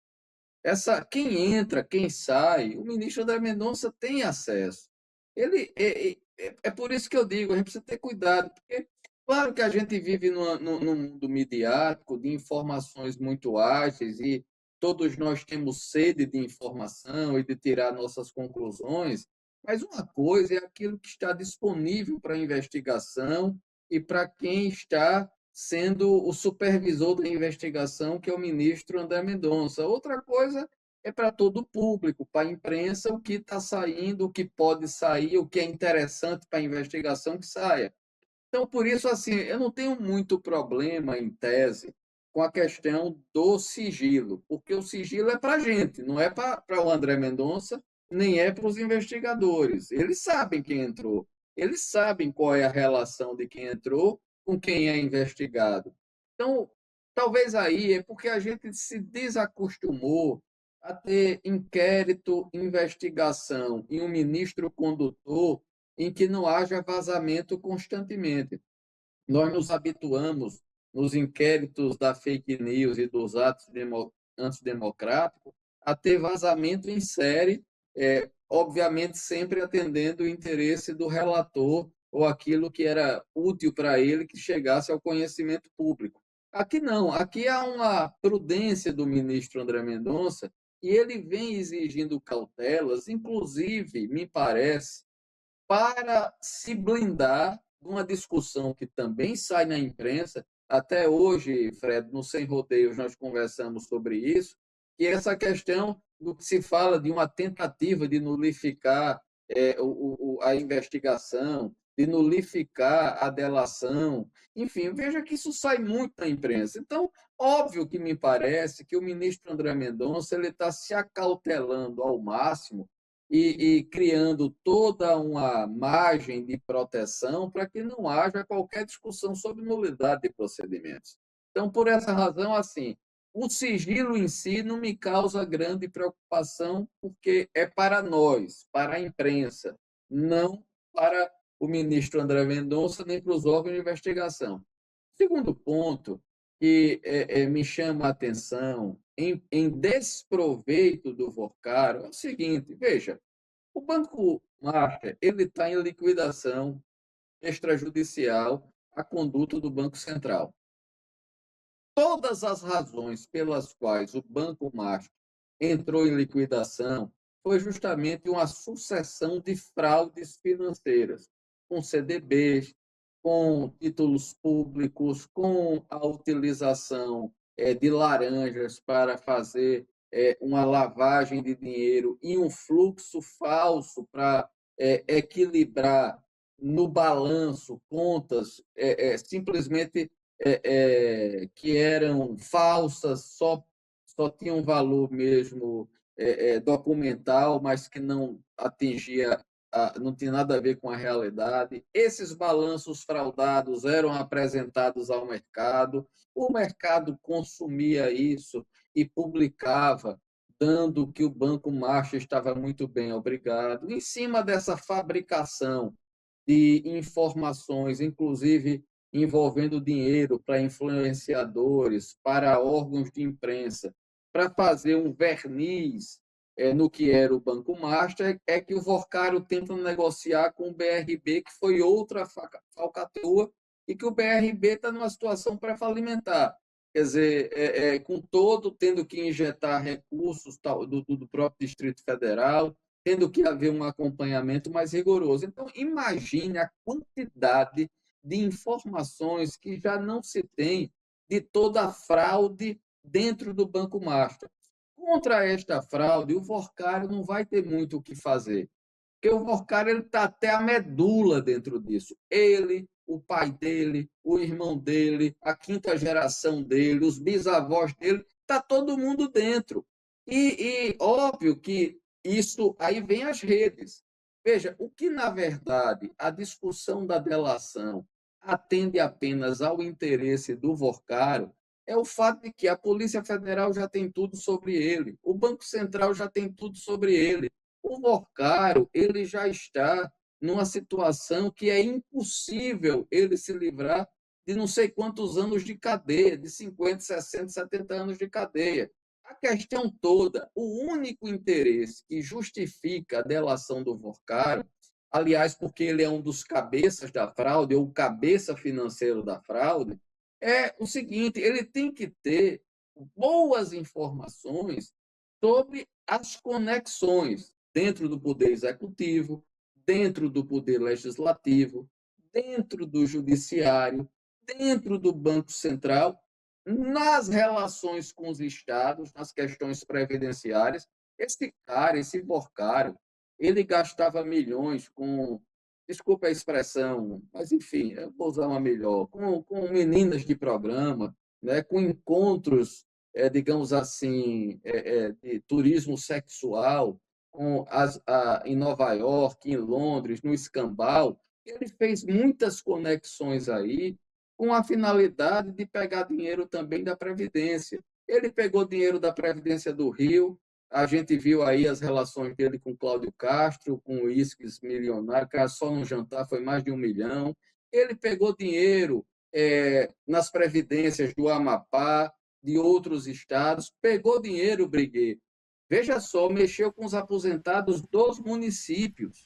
Quem entra, quem sai, o ministro André Mendonça tem acesso. É por isso que eu digo, a gente precisa ter cuidado, porque claro que a gente vive num mundo midiático, de informações muito ágeis, e todos nós temos sede de informação e de tirar nossas conclusões, mas uma coisa é aquilo que está disponível para investigação e para quem está sendo o supervisor da investigação, que é o ministro André Mendonça. Outra coisa é para todo o público, para a imprensa, o que está saindo, o que pode sair, o que é interessante para a investigação que saia. Então, por isso, assim, eu não tenho muito problema, em tese, com a questão do sigilo, porque o sigilo é para a gente, não é para o André Mendonça, nem é para os investigadores. Eles sabem quem entrou, eles sabem qual é a relação de quem entrou com quem é investigado. Então, talvez aí é porque a gente se desacostumou a ter inquérito, investigação e um ministro condutor em que não haja vazamento constantemente. Nós nos habituamos, nos inquéritos da fake news e dos atos antidemocráticos, a ter vazamento em série, obviamente sempre atendendo o interesse do relator ou aquilo que era útil para ele que chegasse ao conhecimento público. Aqui não, aqui há uma prudência do ministro André Mendonça e ele vem exigindo cautelas, inclusive, me parece, para se blindar uma discussão que também sai na imprensa, até hoje, Fred, no Sem Rodeios nós conversamos sobre isso, que é essa questão do que se fala de uma tentativa de nulificar a investigação, de nulificar a delação, enfim, veja que isso sai muito na imprensa. Então, óbvio que me parece que o ministro André Mendonça ele está se acautelando ao máximo e criando toda uma margem de proteção para que não haja qualquer discussão sobre nulidade de procedimentos. Então, por essa razão, assim, o sigilo em si não me causa grande preocupação, porque é para nós, para a imprensa, não para o ministro André Mendonça, nem para os órgãos de investigação. Segundo ponto que me chama a atenção em desproveito do Vorcaro é o seguinte, veja, o Banco Master ele está em liquidação extrajudicial a conduto do Banco Central. Todas as razões pelas quais o Banco Master entrou em liquidação foi justamente uma sucessão de fraudes financeiras, com CDBs, com títulos públicos, com a utilização de laranjas para fazer uma lavagem de dinheiro e um fluxo falso para equilibrar no balanço contas simplesmente que eram falsas, só tinham valor mesmo documental, mas que não atingia, não tinha nada a ver com a realidade. Esses balanços fraudados eram apresentados ao mercado, o mercado consumia isso e publicava, dando que o Banco Master estava muito bem, obrigado. Em cima dessa fabricação de informações, inclusive envolvendo dinheiro para influenciadores, para órgãos de imprensa, para fazer um verniz no que era o Banco Master, é que o Vorcaro tenta negociar com o BRB, que foi outra falcatrua, e que o BRB está numa situação pré-falimentar. Quer dizer, tendo que injetar recursos do próprio Distrito Federal, tendo que haver um acompanhamento mais rigoroso. Então, imagine a quantidade de informações que já não se tem de toda a fraude dentro do Banco Master. Contra esta fraude, o Vorcaro não vai ter muito o que fazer, porque o Vorcaro está até a medula dentro disso. Ele, o pai dele, o irmão dele, a quinta geração dele, os bisavós dele, está todo mundo dentro. E óbvio que isso aí vem as redes. Veja, o que, na verdade, a discussão da delação atende apenas ao interesse do Vorcaro é o fato de que a Polícia Federal já tem tudo sobre ele, o Banco Central já tem tudo sobre ele. O Vorcaro ele já está numa situação que é impossível ele se livrar de não sei quantos anos de cadeia, de 50, 60, 70 anos de cadeia. A questão toda, o único interesse que justifica a delação do Vorcaro, aliás, porque ele é um dos cabeças da fraude, ou o cabeça financeiro da fraude, é o seguinte, ele tem que ter boas informações sobre as conexões dentro do Poder Executivo, dentro do Poder Legislativo, dentro do Judiciário, dentro do Banco Central, nas relações com os estados, nas questões previdenciárias. Esse cara, esse Vorcaro, ele gastava milhões com, desculpa a expressão, mas enfim, eu vou usar uma melhor, com meninas de programa, né, com encontros, digamos assim, de turismo sexual, em Nova York, em Londres, no Escambau. Ele fez muitas conexões aí, com a finalidade de pegar dinheiro também da Previdência. Ele pegou dinheiro da Previdência do Rio, a gente viu aí as relações dele com Cláudio Castro, com uísques milionários, cara, só no jantar foi mais de 1 milhão. Ele pegou dinheiro nas previdências do Amapá, de outros estados, pegou dinheiro, Briguet. Veja só, mexeu com os aposentados dos municípios.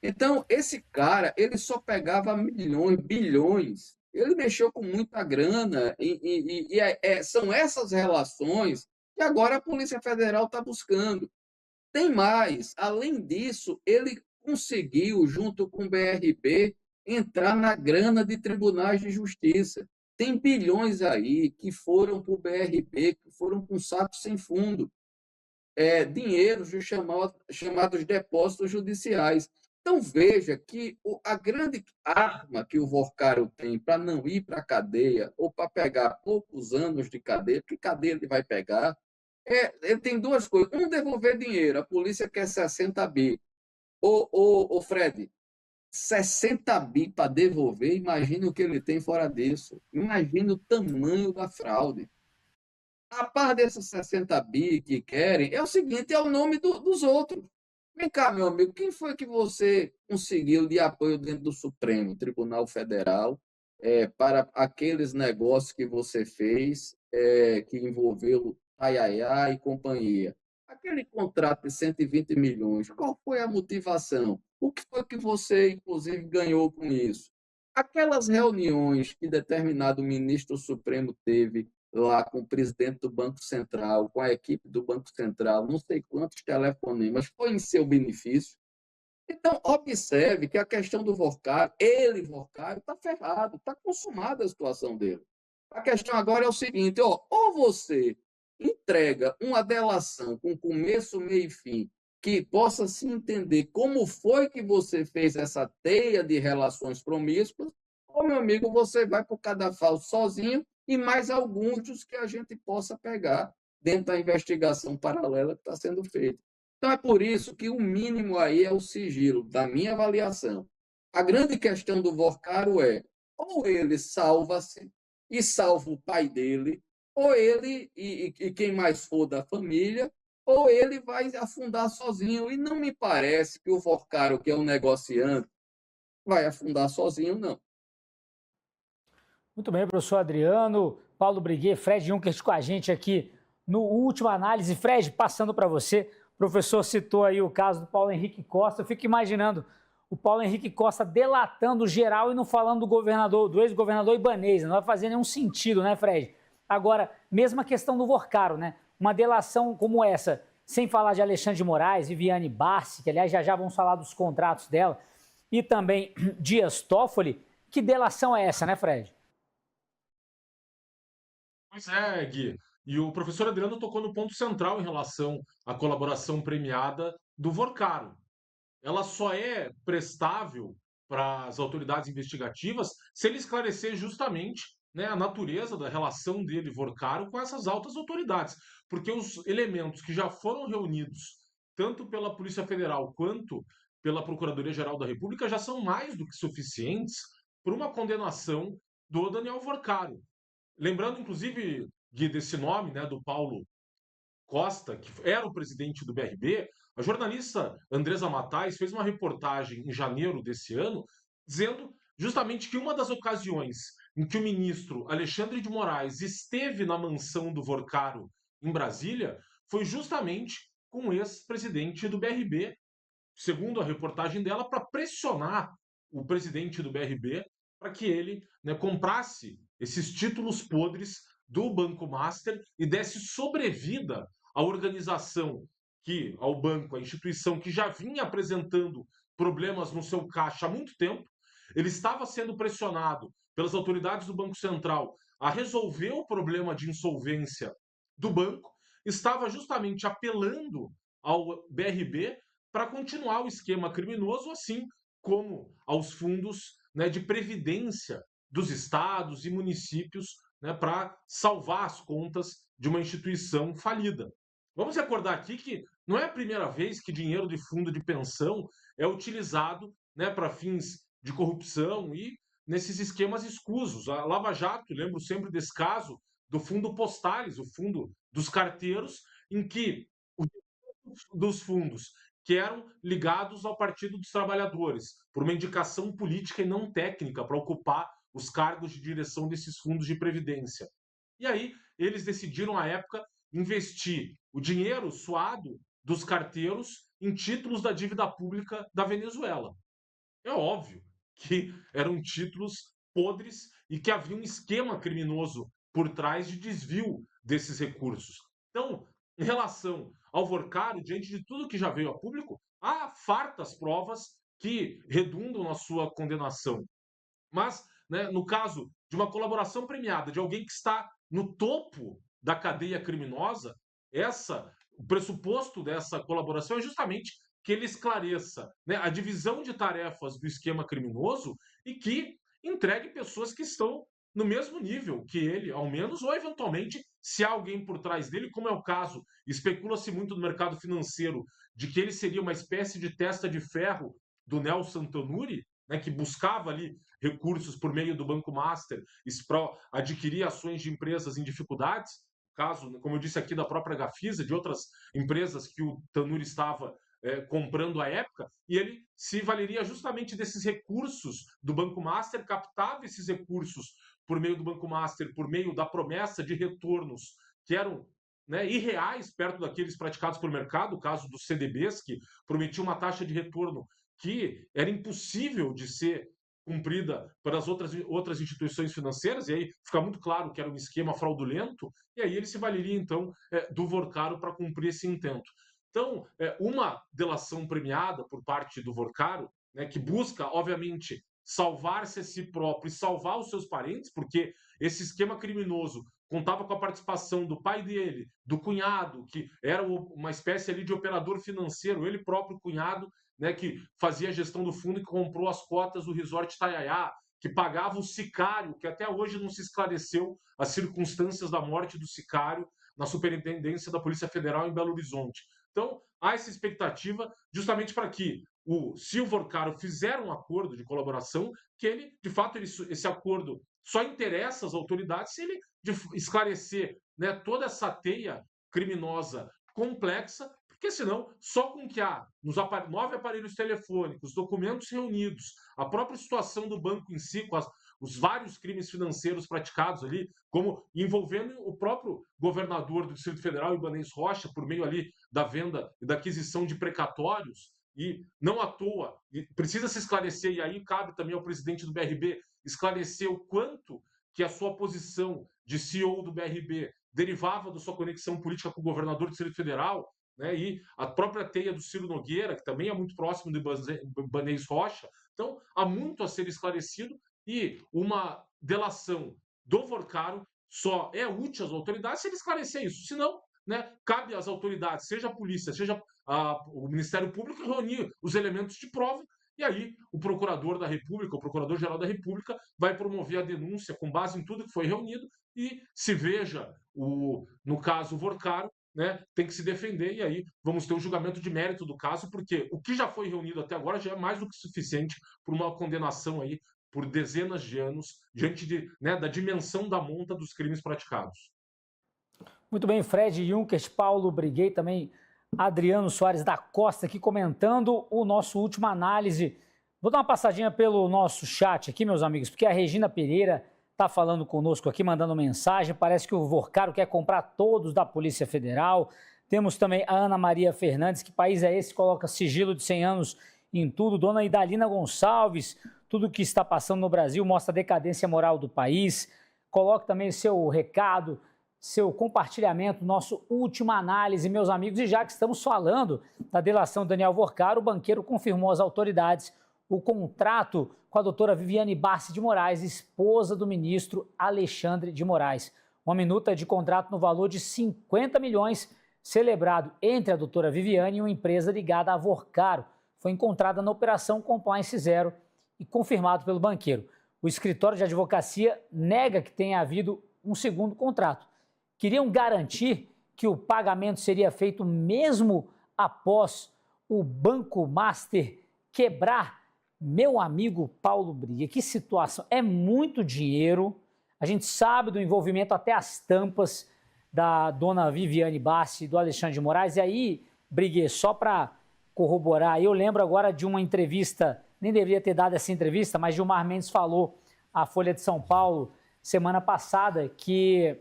Então, esse cara, ele só pegava milhões, bilhões. Ele mexeu com muita grana são essas relações que agora a Polícia Federal está buscando. Tem mais, além disso, ele conseguiu, junto com o BRB, entrar na grana de tribunais de justiça. Tem bilhões aí que foram para o BRB, que foram com saco sem fundo, dinheiros dos chamados depósitos judiciais. Então, veja que a grande arma que o Vorcaro tem para não ir para a cadeia ou para pegar poucos anos de cadeia, porque cadeia ele vai pegar, ele tem duas coisas. Um, devolver dinheiro. A polícia quer 60 bi. Ô Fred, 60 bi para devolver, imagina o que ele tem fora disso. Imagina o tamanho da fraude. A par desses 60 bi que querem, é o seguinte, é o nome dos outros. Vem cá, meu amigo, quem foi que você conseguiu de apoio dentro do Supremo Tribunal Federal para aqueles negócios que você fez, que envolveu Ayayá e companhia? Aquele contrato de 120 milhões, qual foi a motivação? O que foi que você, inclusive, ganhou com isso? Aquelas reuniões que determinado ministro Supremo teve lá com o presidente do Banco Central, com a equipe do Banco Central, não sei quantos telefonemas, foi em seu benefício. Então, observe que a questão do Vorcaro, Vorcaro, está ferrado, está consumada a situação dele. A questão agora é o seguinte, ou você entrega uma delação com começo, meio e fim, que possa se entender como foi que você fez essa teia de relações promíscuas, ou, meu amigo, você vai para o cadafal sozinho e mais alguns dos que a gente possa pegar dentro da investigação paralela que está sendo feita. Então, é por isso que o mínimo aí é o sigilo, da minha avaliação. A grande questão do Vorcaro é, ou ele salva-se e salva o pai dele, ou ele e quem mais for da família, ou ele vai afundar sozinho. E não me parece que o Vorcaro, que é um negociante, vai afundar sozinho, não. Muito bem, professor Adriano, Paulo Briguet, Fred Junkert com a gente aqui no Última Análise. Fred, passando para você, o professor citou aí o caso do Paulo Henrique Costa. Eu fico imaginando o Paulo Henrique Costa delatando geral e não falando do governador, do ex-governador Ibanez. Não vai fazer nenhum sentido, né, Fred? Agora, mesma questão do Vorcaro, né? Uma delação como essa, sem falar de Alexandre de Moraes, Viviane Barsi, que aliás já vamos falar dos contratos dela, e também Dias Toffoli. Que delação é essa, né, Fred? Pois é, Gui. E o professor Adriano tocou no ponto central em relação à colaboração premiada do Vorcaro. Ela só é prestável para as autoridades investigativas se ele esclarecer justamente, né, a natureza da relação dele, Vorcaro, com essas altas autoridades. Porque os elementos que já foram reunidos, tanto pela Polícia Federal quanto pela Procuradoria-Geral da República, já são mais do que suficientes para uma condenação do Daniel Vorcaro. Lembrando, inclusive, Gui, desse nome, né, do Paulo Costa, que era o presidente do BRB, a jornalista Andresa Matais fez uma reportagem em janeiro desse ano, dizendo justamente que uma das ocasiões em que o ministro Alexandre de Moraes esteve na mansão do Vorcaro em Brasília foi justamente com o ex-presidente do BRB, segundo a reportagem dela, para pressionar o presidente do BRB para que ele, né, comprasse esses títulos podres do Banco Master e desse sobrevida à organização ao banco, à instituição que já vinha apresentando problemas no seu caixa há muito tempo. Ele estava sendo pressionado pelas autoridades do Banco Central a resolver o problema de insolvência do banco, estava justamente apelando ao BRB para continuar o esquema criminoso, assim como aos fundos, né, de previdência dos estados e municípios, né, para salvar as contas de uma instituição falida. Vamos recordar aqui que não é a primeira vez que dinheiro de fundo de pensão é utilizado, né, para fins de corrupção e nesses esquemas escusos. A Lava Jato, lembro sempre desse caso do fundo Postales, o fundo dos carteiros, em que dos fundos que eram ligados ao Partido dos Trabalhadores, por uma indicação política e não técnica para ocupar os cargos de direção desses fundos de previdência. E aí eles decidiram, à época, investir o dinheiro suado dos carteiros em títulos da dívida pública da Venezuela. É óbvio que eram títulos podres e que havia um esquema criminoso por trás de desvio desses recursos. Então, em relação ao Vorcaro, diante de tudo que já veio a público, há fartas provas que redundam na sua condenação. Mas, né, no caso de uma colaboração premiada, de alguém que está no topo da cadeia criminosa, o pressuposto dessa colaboração é justamente que ele esclareça, né, a divisão de tarefas do esquema criminoso e que entregue pessoas que estão no mesmo nível que ele, ao menos, ou eventualmente, se há alguém por trás dele, como é o caso, especula-se muito no mercado financeiro, de que ele seria uma espécie de testa de ferro do Nelson Tanuri, né, que buscava ali recursos por meio do Banco Master para adquirir ações de empresas em dificuldades, caso, como eu disse aqui, da própria Gafisa, de outras empresas que o Tanuri estava comprando à época, e ele se valeria justamente desses recursos do Banco Master, captava esses recursos por meio do Banco Master, por meio da promessa de retornos que eram, né, irreais perto daqueles praticados pelo mercado, o caso dos CDBs, que prometiam uma taxa de retorno que era impossível de ser cumprida pelas outras instituições financeiras, e aí fica muito claro que era um esquema fraudulento, e aí ele se valeria, então, do Vorcaro para cumprir esse intento. Então, uma delação premiada por parte do Vorcaro, né, que busca, obviamente, salvar-se a si próprio e salvar os seus parentes, porque esse esquema criminoso contava com a participação do pai dele, do cunhado, que era uma espécie ali de operador financeiro, ele próprio cunhado, né, que fazia a gestão do fundo e que comprou as cotas do Resort Itaiaia, que pagava o sicário, que até hoje não se esclareceu as circunstâncias da morte do sicário na Superintendência da Polícia Federal em Belo Horizonte. Então, há essa expectativa justamente para que se o Vorcaro fizer um acordo de colaboração, que ele, de fato, esse acordo só interessa às autoridades se ele esclarecer, né, toda essa teia criminosa complexa, porque senão, só com que há nos 9 aparelhos telefônicos, documentos reunidos, a própria situação do banco em si, com os vários crimes financeiros praticados ali, como envolvendo o próprio governador do Distrito Federal, Ibanez Rocha, por meio ali da venda e da aquisição de precatórios, e não à toa, precisa se esclarecer, e aí cabe também ao presidente do BRB esclarecer o quanto que a sua posição de CEO do BRB derivava da sua conexão política com o governador do Distrito Federal, né, e a própria teia do Ciro Nogueira, que também é muito próximo do Ibanez Rocha. Então, há muito a ser esclarecido e uma delação do Vorcaro só é útil às autoridades se ele esclarecer isso. Senão, né, cabe às autoridades, seja a polícia, seja o Ministério Público, reunir os elementos de prova, e aí o procurador da República, o procurador-geral da República, vai promover a denúncia com base em tudo que foi reunido e se veja, no caso, o Vorcaro, né, tem que se defender, e aí vamos ter um julgamento de mérito do caso, porque o que já foi reunido até agora já é mais do que suficiente para uma condenação aí por dezenas de anos, diante da dimensão da monta dos crimes praticados. Muito bem, Fred Junkers, Paulo Briguei, também Adriano Soares da Costa aqui comentando o nosso último análise. Vou dar uma passadinha pelo nosso chat aqui, meus amigos, porque a Regina Pereira está falando conosco aqui, mandando mensagem. Parece que o Vorcaro quer comprar todos da Polícia Federal. Temos também a Ana Maria Fernandes, que país é esse? Coloca sigilo de 100 anos em tudo. Dona Idalina Gonçalves, tudo o que está passando no Brasil mostra a decadência moral do país. Coloque também seu recado, seu compartilhamento, nosso última análise, meus amigos. E já que estamos falando da delação do Daniel Vorcaro, o banqueiro confirmou às autoridades o contrato com a doutora Viviane Barsi de Moraes, esposa do ministro Alexandre de Moraes. Uma minuta de contrato no valor de 50 milhões, celebrado entre a doutora Viviane e uma empresa ligada a Vorcaro. Foi encontrada na Operação Compliance Zero e confirmado pelo banqueiro. O escritório de advocacia nega que tenha havido um segundo contrato. Queriam garantir que o pagamento seria feito mesmo após o Banco Master quebrar. Meu amigo Paulo Briga, que situação, é muito dinheiro, a gente sabe do envolvimento até as tampas da dona Viviane Barsi e do Alexandre de Moraes, e aí, Briga, só para corroborar, eu lembro agora de uma entrevista, nem deveria ter dado essa entrevista, mas Gilmar Mendes falou à Folha de São Paulo semana passada que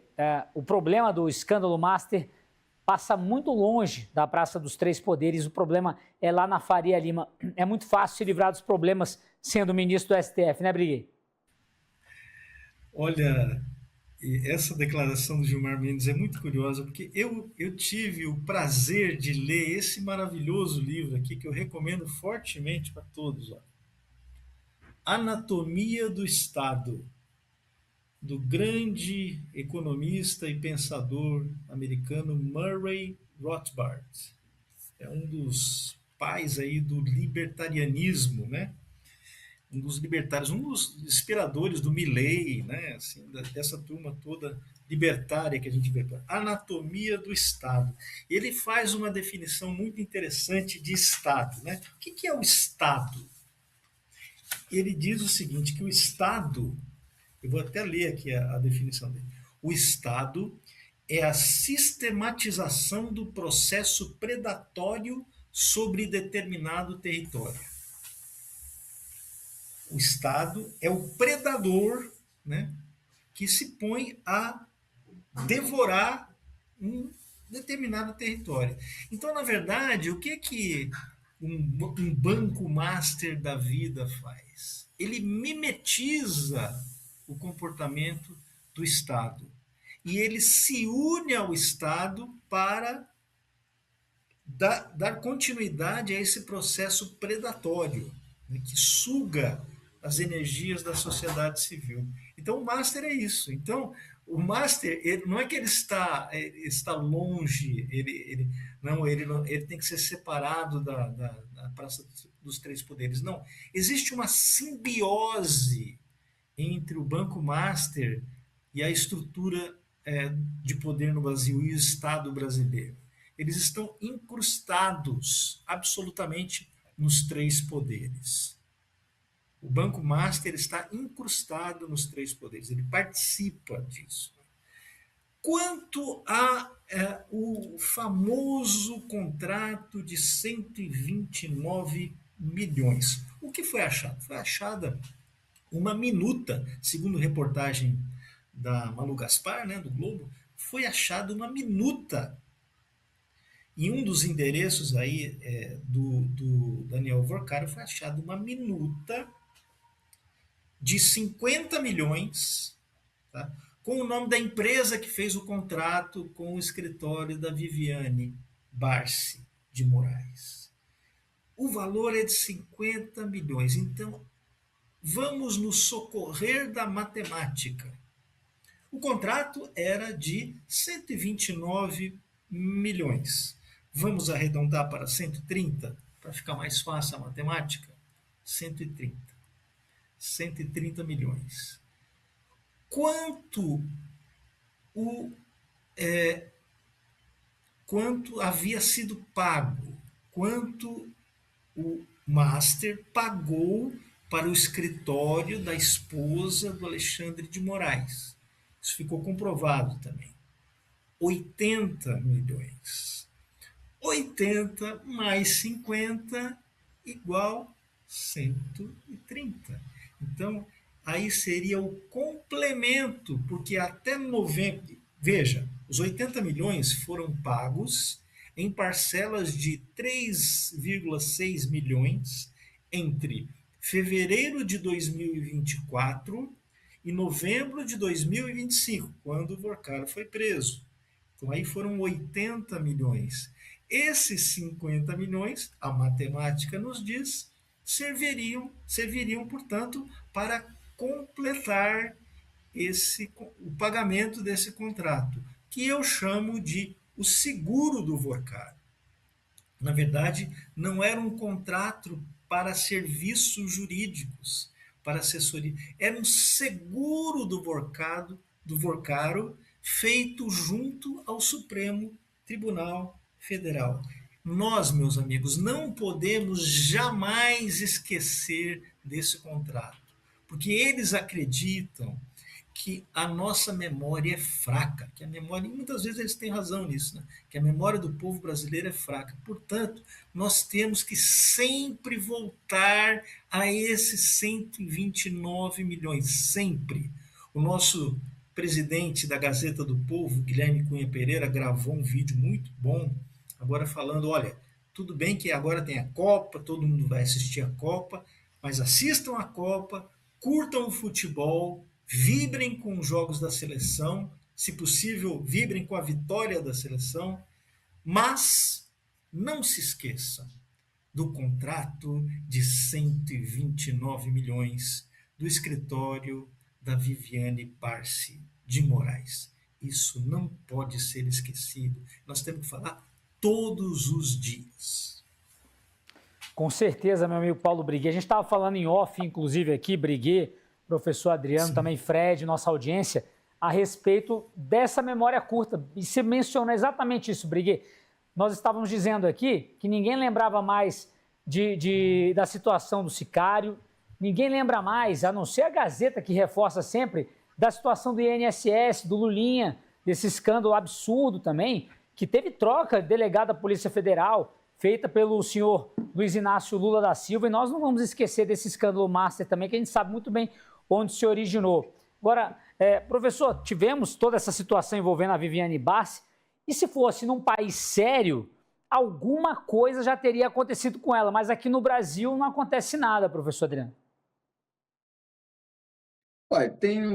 o problema do escândalo Master passa muito longe da Praça dos Três Poderes, o problema é lá na Faria Lima. É muito fácil se livrar dos problemas sendo ministro do STF, né, Briguei? Olha, essa declaração do Gilmar Mendes é muito curiosa, porque eu tive o prazer de ler esse maravilhoso livro aqui, que eu recomendo fortemente para todos. Ó. Anatomia do Estado, do grande economista e pensador americano Murray Rothbard. É um dos pais aí do libertarianismo, né? Um dos libertários, um dos inspiradores do Milley, né? Assim, dessa turma toda libertária que a gente vê. Anatomia do Estado. Ele faz uma definição muito interessante de Estado, né? O que é o Estado? Ele diz o seguinte, que o Estado, eu vou até ler aqui a definição dele. O Estado é a sistematização do processo predatório sobre determinado território. O Estado é o predador, né, que se põe a devorar um determinado território. Então, na verdade, o que um banco master da vida faz? Ele mimetiza o comportamento do Estado. E ele se une ao Estado para dar continuidade a esse processo predatório, né, que suga as energias da sociedade civil. Então, o master é isso. Então, o master, não é que ele está longe, ele tem que ser separado da Praça dos Três Poderes. Não. Existe uma simbiose entre o Banco Master e a estrutura de poder no Brasil e o Estado brasileiro. Eles estão incrustados absolutamente nos três poderes. O Banco Master está incrustado nos três poderes, ele participa disso. Quanto o famoso contrato de 129 milhões, o que foi achado? Foi achada uma minuta, segundo reportagem da Malu Gaspar, né, do Globo, foi achada uma minuta em um dos endereços aí do Daniel Vorcaro, foi achada uma minuta de 50 milhões, tá, com o nome da empresa que fez o contrato com o escritório da Viviane Barsi de Moraes. O valor é de 50 milhões. Então, vamos nos socorrer da matemática. O contrato era de 129 milhões. Vamos arredondar para 130, para ficar mais fácil a matemática? 130 milhões. Quanto havia sido pago? Quanto o Master pagou para o escritório da esposa do Alexandre de Moraes? Isso ficou comprovado também. 80 milhões. 80 mais 50 igual 130. Então, aí seria o complemento, porque até novembro... Veja, os 80 milhões foram pagos em parcelas de 3,6 milhões entre fevereiro de 2024 e novembro de 2025, quando o Vorcaro foi preso. Então, aí foram 80 milhões. Esses 50 milhões, a matemática nos diz, serviriam, portanto, para completar o pagamento desse contrato, que eu chamo de o seguro do Vorcaro. Na verdade, não era um contrato para serviços jurídicos, para assessoria. Era um seguro do Vorcaro feito junto ao Supremo Tribunal Federal. Nós, meus amigos, não podemos jamais esquecer desse contrato, porque eles acreditam que a nossa memória é fraca, que a memória, e muitas vezes eles têm razão nisso, né? Que a memória do povo brasileiro é fraca. Portanto, nós temos que sempre voltar a esses 129 milhões, sempre. O nosso presidente da Gazeta do Povo, Guilherme Cunha Pereira, gravou um vídeo muito bom, agora falando, olha, tudo bem que agora tem a Copa, todo mundo vai assistir a Copa, mas assistam a Copa, curtam o futebol, vibrem com os jogos da seleção, se possível, vibrem com a vitória da seleção, mas não se esqueçam do contrato de 129 milhões do escritório da Viviane Barsi de Moraes. Isso não pode ser esquecido. Nós temos que falar todos os dias. Com certeza, meu amigo Paulo Briguet. A gente estava falando em off, inclusive aqui, Briguet, professor Adriano, Sim. também Fred, nossa audiência, a respeito dessa memória curta. E você mencionou exatamente isso, Briguet. Nós estávamos dizendo aqui que ninguém lembrava mais da situação do sicário, ninguém lembra mais, a não ser a Gazeta, que reforça sempre, da situação do INSS, do Lulinha, desse escândalo absurdo também, que teve troca de delegado da Polícia Federal, feita pelo senhor Luiz Inácio Lula da Silva, e nós não vamos esquecer desse escândalo master também, que a gente sabe muito bem onde se originou. Agora, professor, tivemos toda essa situação envolvendo a Viviane Barsi, e se fosse num país sério, alguma coisa já teria acontecido com ela, mas aqui no Brasil não acontece nada, professor Adriano. Olha, tem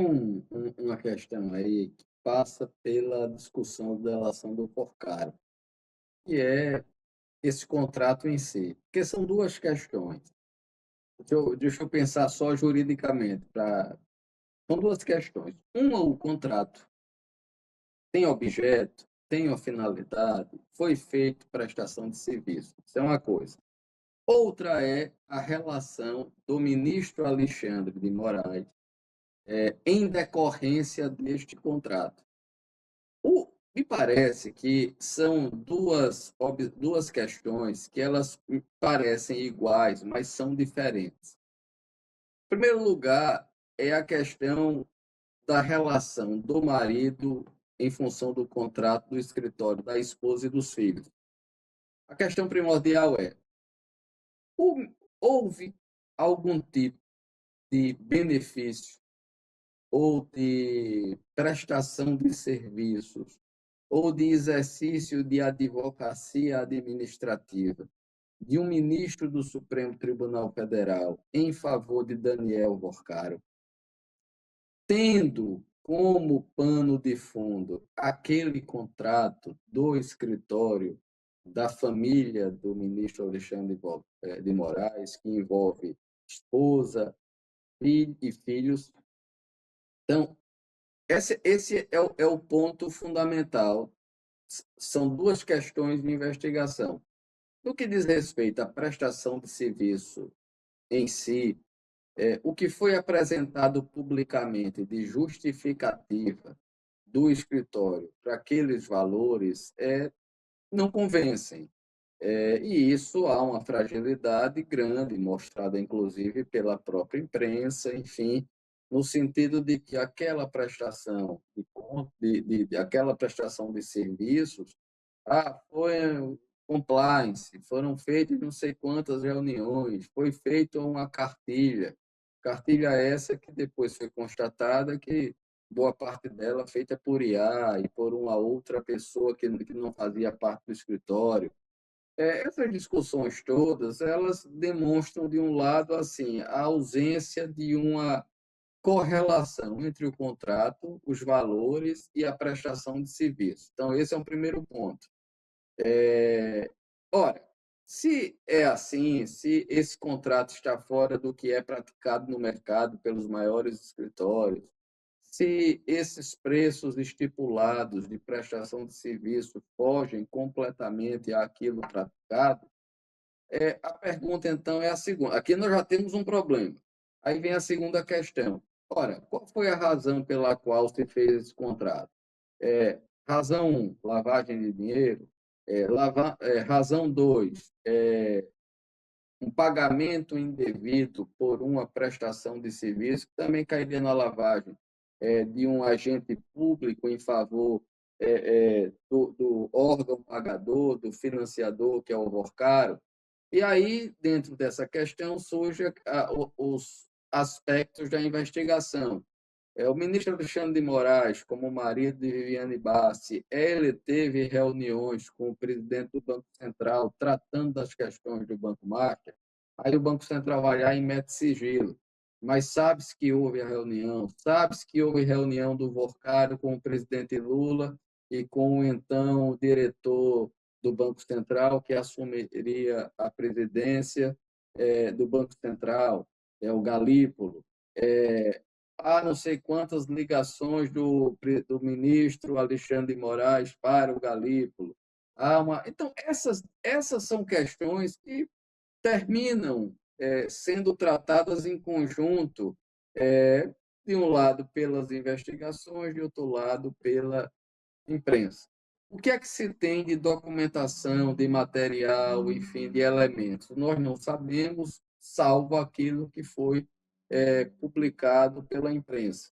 uma questão aí que passa pela discussão da delação do Porcaro, que é esse contrato em si. Porque são duas questões. Deixa eu pensar só juridicamente. São duas questões. Uma, o contrato tem objeto, tem uma finalidade, foi feito prestação de serviço. Isso é uma coisa. Outra é a relação do ministro Alexandre de Moraes em decorrência deste contrato. Me parece que são duas questões que elas parecem iguais, mas são diferentes. Em primeiro lugar, é a questão da relação do marido em função do contrato do escritório da esposa e dos filhos. A questão primordial é: houve algum tipo de benefício ou de prestação de serviços ou de exercício de advocacia administrativa de um ministro do Supremo Tribunal Federal em favor de Daniel Porcaro, tendo como pano de fundo aquele contrato do escritório da família do ministro Alexandre de Moraes, que envolve esposa e filhos. Então, esse é o ponto fundamental. São duas questões de investigação. No que diz respeito à prestação de serviço em si, o que foi apresentado publicamente de justificativa do escritório para aqueles valores não convencem. E isso há uma fragilidade grande, mostrada inclusive pela própria imprensa, enfim, no sentido de que aquela prestação aquela prestação de serviços foi compliance, foram feitas não sei quantas reuniões, foi feita uma cartilha essa que depois foi constatada que boa parte dela feita por IA e por uma outra pessoa que não fazia parte do escritório. Essas discussões todas, elas demonstram, de um lado, assim, a ausência de uma correlação entre o contrato, os valores e a prestação de serviço. Então, esse é um primeiro ponto. Ora, se é assim, se esse contrato está fora do que é praticado no mercado pelos maiores escritórios, se esses preços estipulados de prestação de serviço fogem completamente àquilo praticado, a pergunta, então, é a segunda. Aqui nós já temos um problema. Aí vem a segunda questão. Ora, qual foi a razão pela qual se fez esse contrato? Razão 1, lavagem de dinheiro. Razão 2, um pagamento indevido por uma prestação de serviço, que também cairia na lavagem de um agente público em favor do órgão pagador, do financiador, que é o Porcaro. E aí, dentro dessa questão, surgem os aspectos da investigação. O ministro Alexandre de Moraes, como marido de Viviane Barsi, ele teve reuniões com o presidente do Banco Central, tratando das questões do Banco Master. Aí o Banco Central vai lá e mete sigilo. Mas sabe-se que houve a reunião, sabe-se que houve reunião do Porcaro com o presidente Lula e com o então diretor do Banco Central, que assumiria a presidência do Banco Central, o Galípolo. Há não sei quantas ligações do ministro Alexandre de Moraes para o Galípolo. Então, essas são questões que terminam sendo tratadas em conjunto, de um lado pelas investigações, de outro lado pela imprensa. O que é que se tem de documentação, de material, enfim, de elementos? Nós não sabemos, salvo aquilo que foi publicado pela imprensa.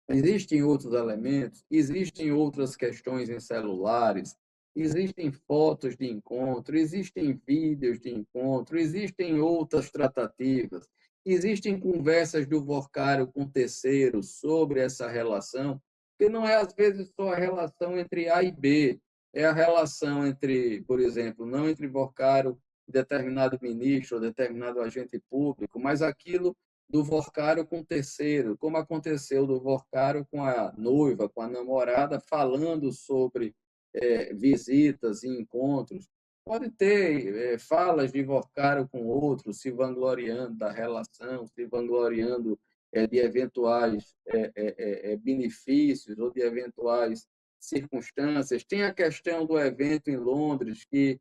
Existem outros elementos, existem outras questões em celulares, existem fotos de encontro, existem vídeos de encontro, existem outras tratativas, existem conversas do Vorcário com terceiros sobre essa relação, porque não é, às vezes, só a relação entre A e B, é a relação entre, por exemplo, não entre Vorcário e determinado ministro ou determinado agente público, mas aquilo do Vorcário com terceiro, como aconteceu do Vorcário com a noiva, com a namorada, falando sobre visitas e encontros. Pode ter falas de Vorcário com outros, se vangloriando da relação, se vangloriando de eventuais benefícios ou de eventuais circunstâncias. Tem a questão do evento em Londres, que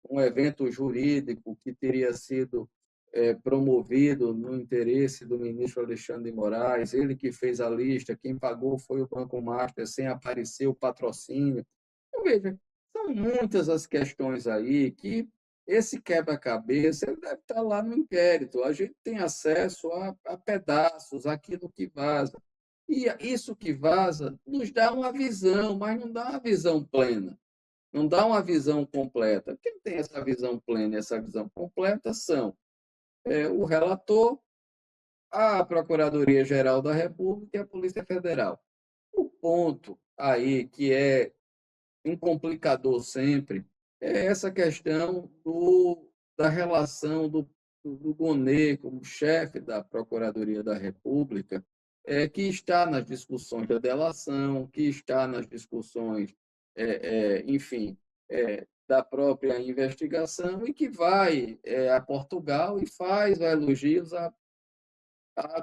um evento jurídico que teria sido promovido no interesse do ministro Alexandre de Moraes, ele que fez a lista, quem pagou foi o Banco Master, sem aparecer o patrocínio. Então, veja, são muitas as questões aí que esse quebra-cabeça deve estar lá no inquérito. A gente tem acesso a pedaços, aquilo que vaza. E isso que vaza nos dá uma visão, mas não dá uma visão plena, não dá uma visão completa. Quem tem essa visão plena e essa visão completa são o relator, a Procuradoria-Geral da República e a Polícia Federal. O ponto aí que é um complicador sempre é essa questão da relação do Gonê como chefe da Procuradoria da República, que está nas discussões da delação, que está nas discussões, enfim, da própria investigação e que vai a Portugal e faz elogios a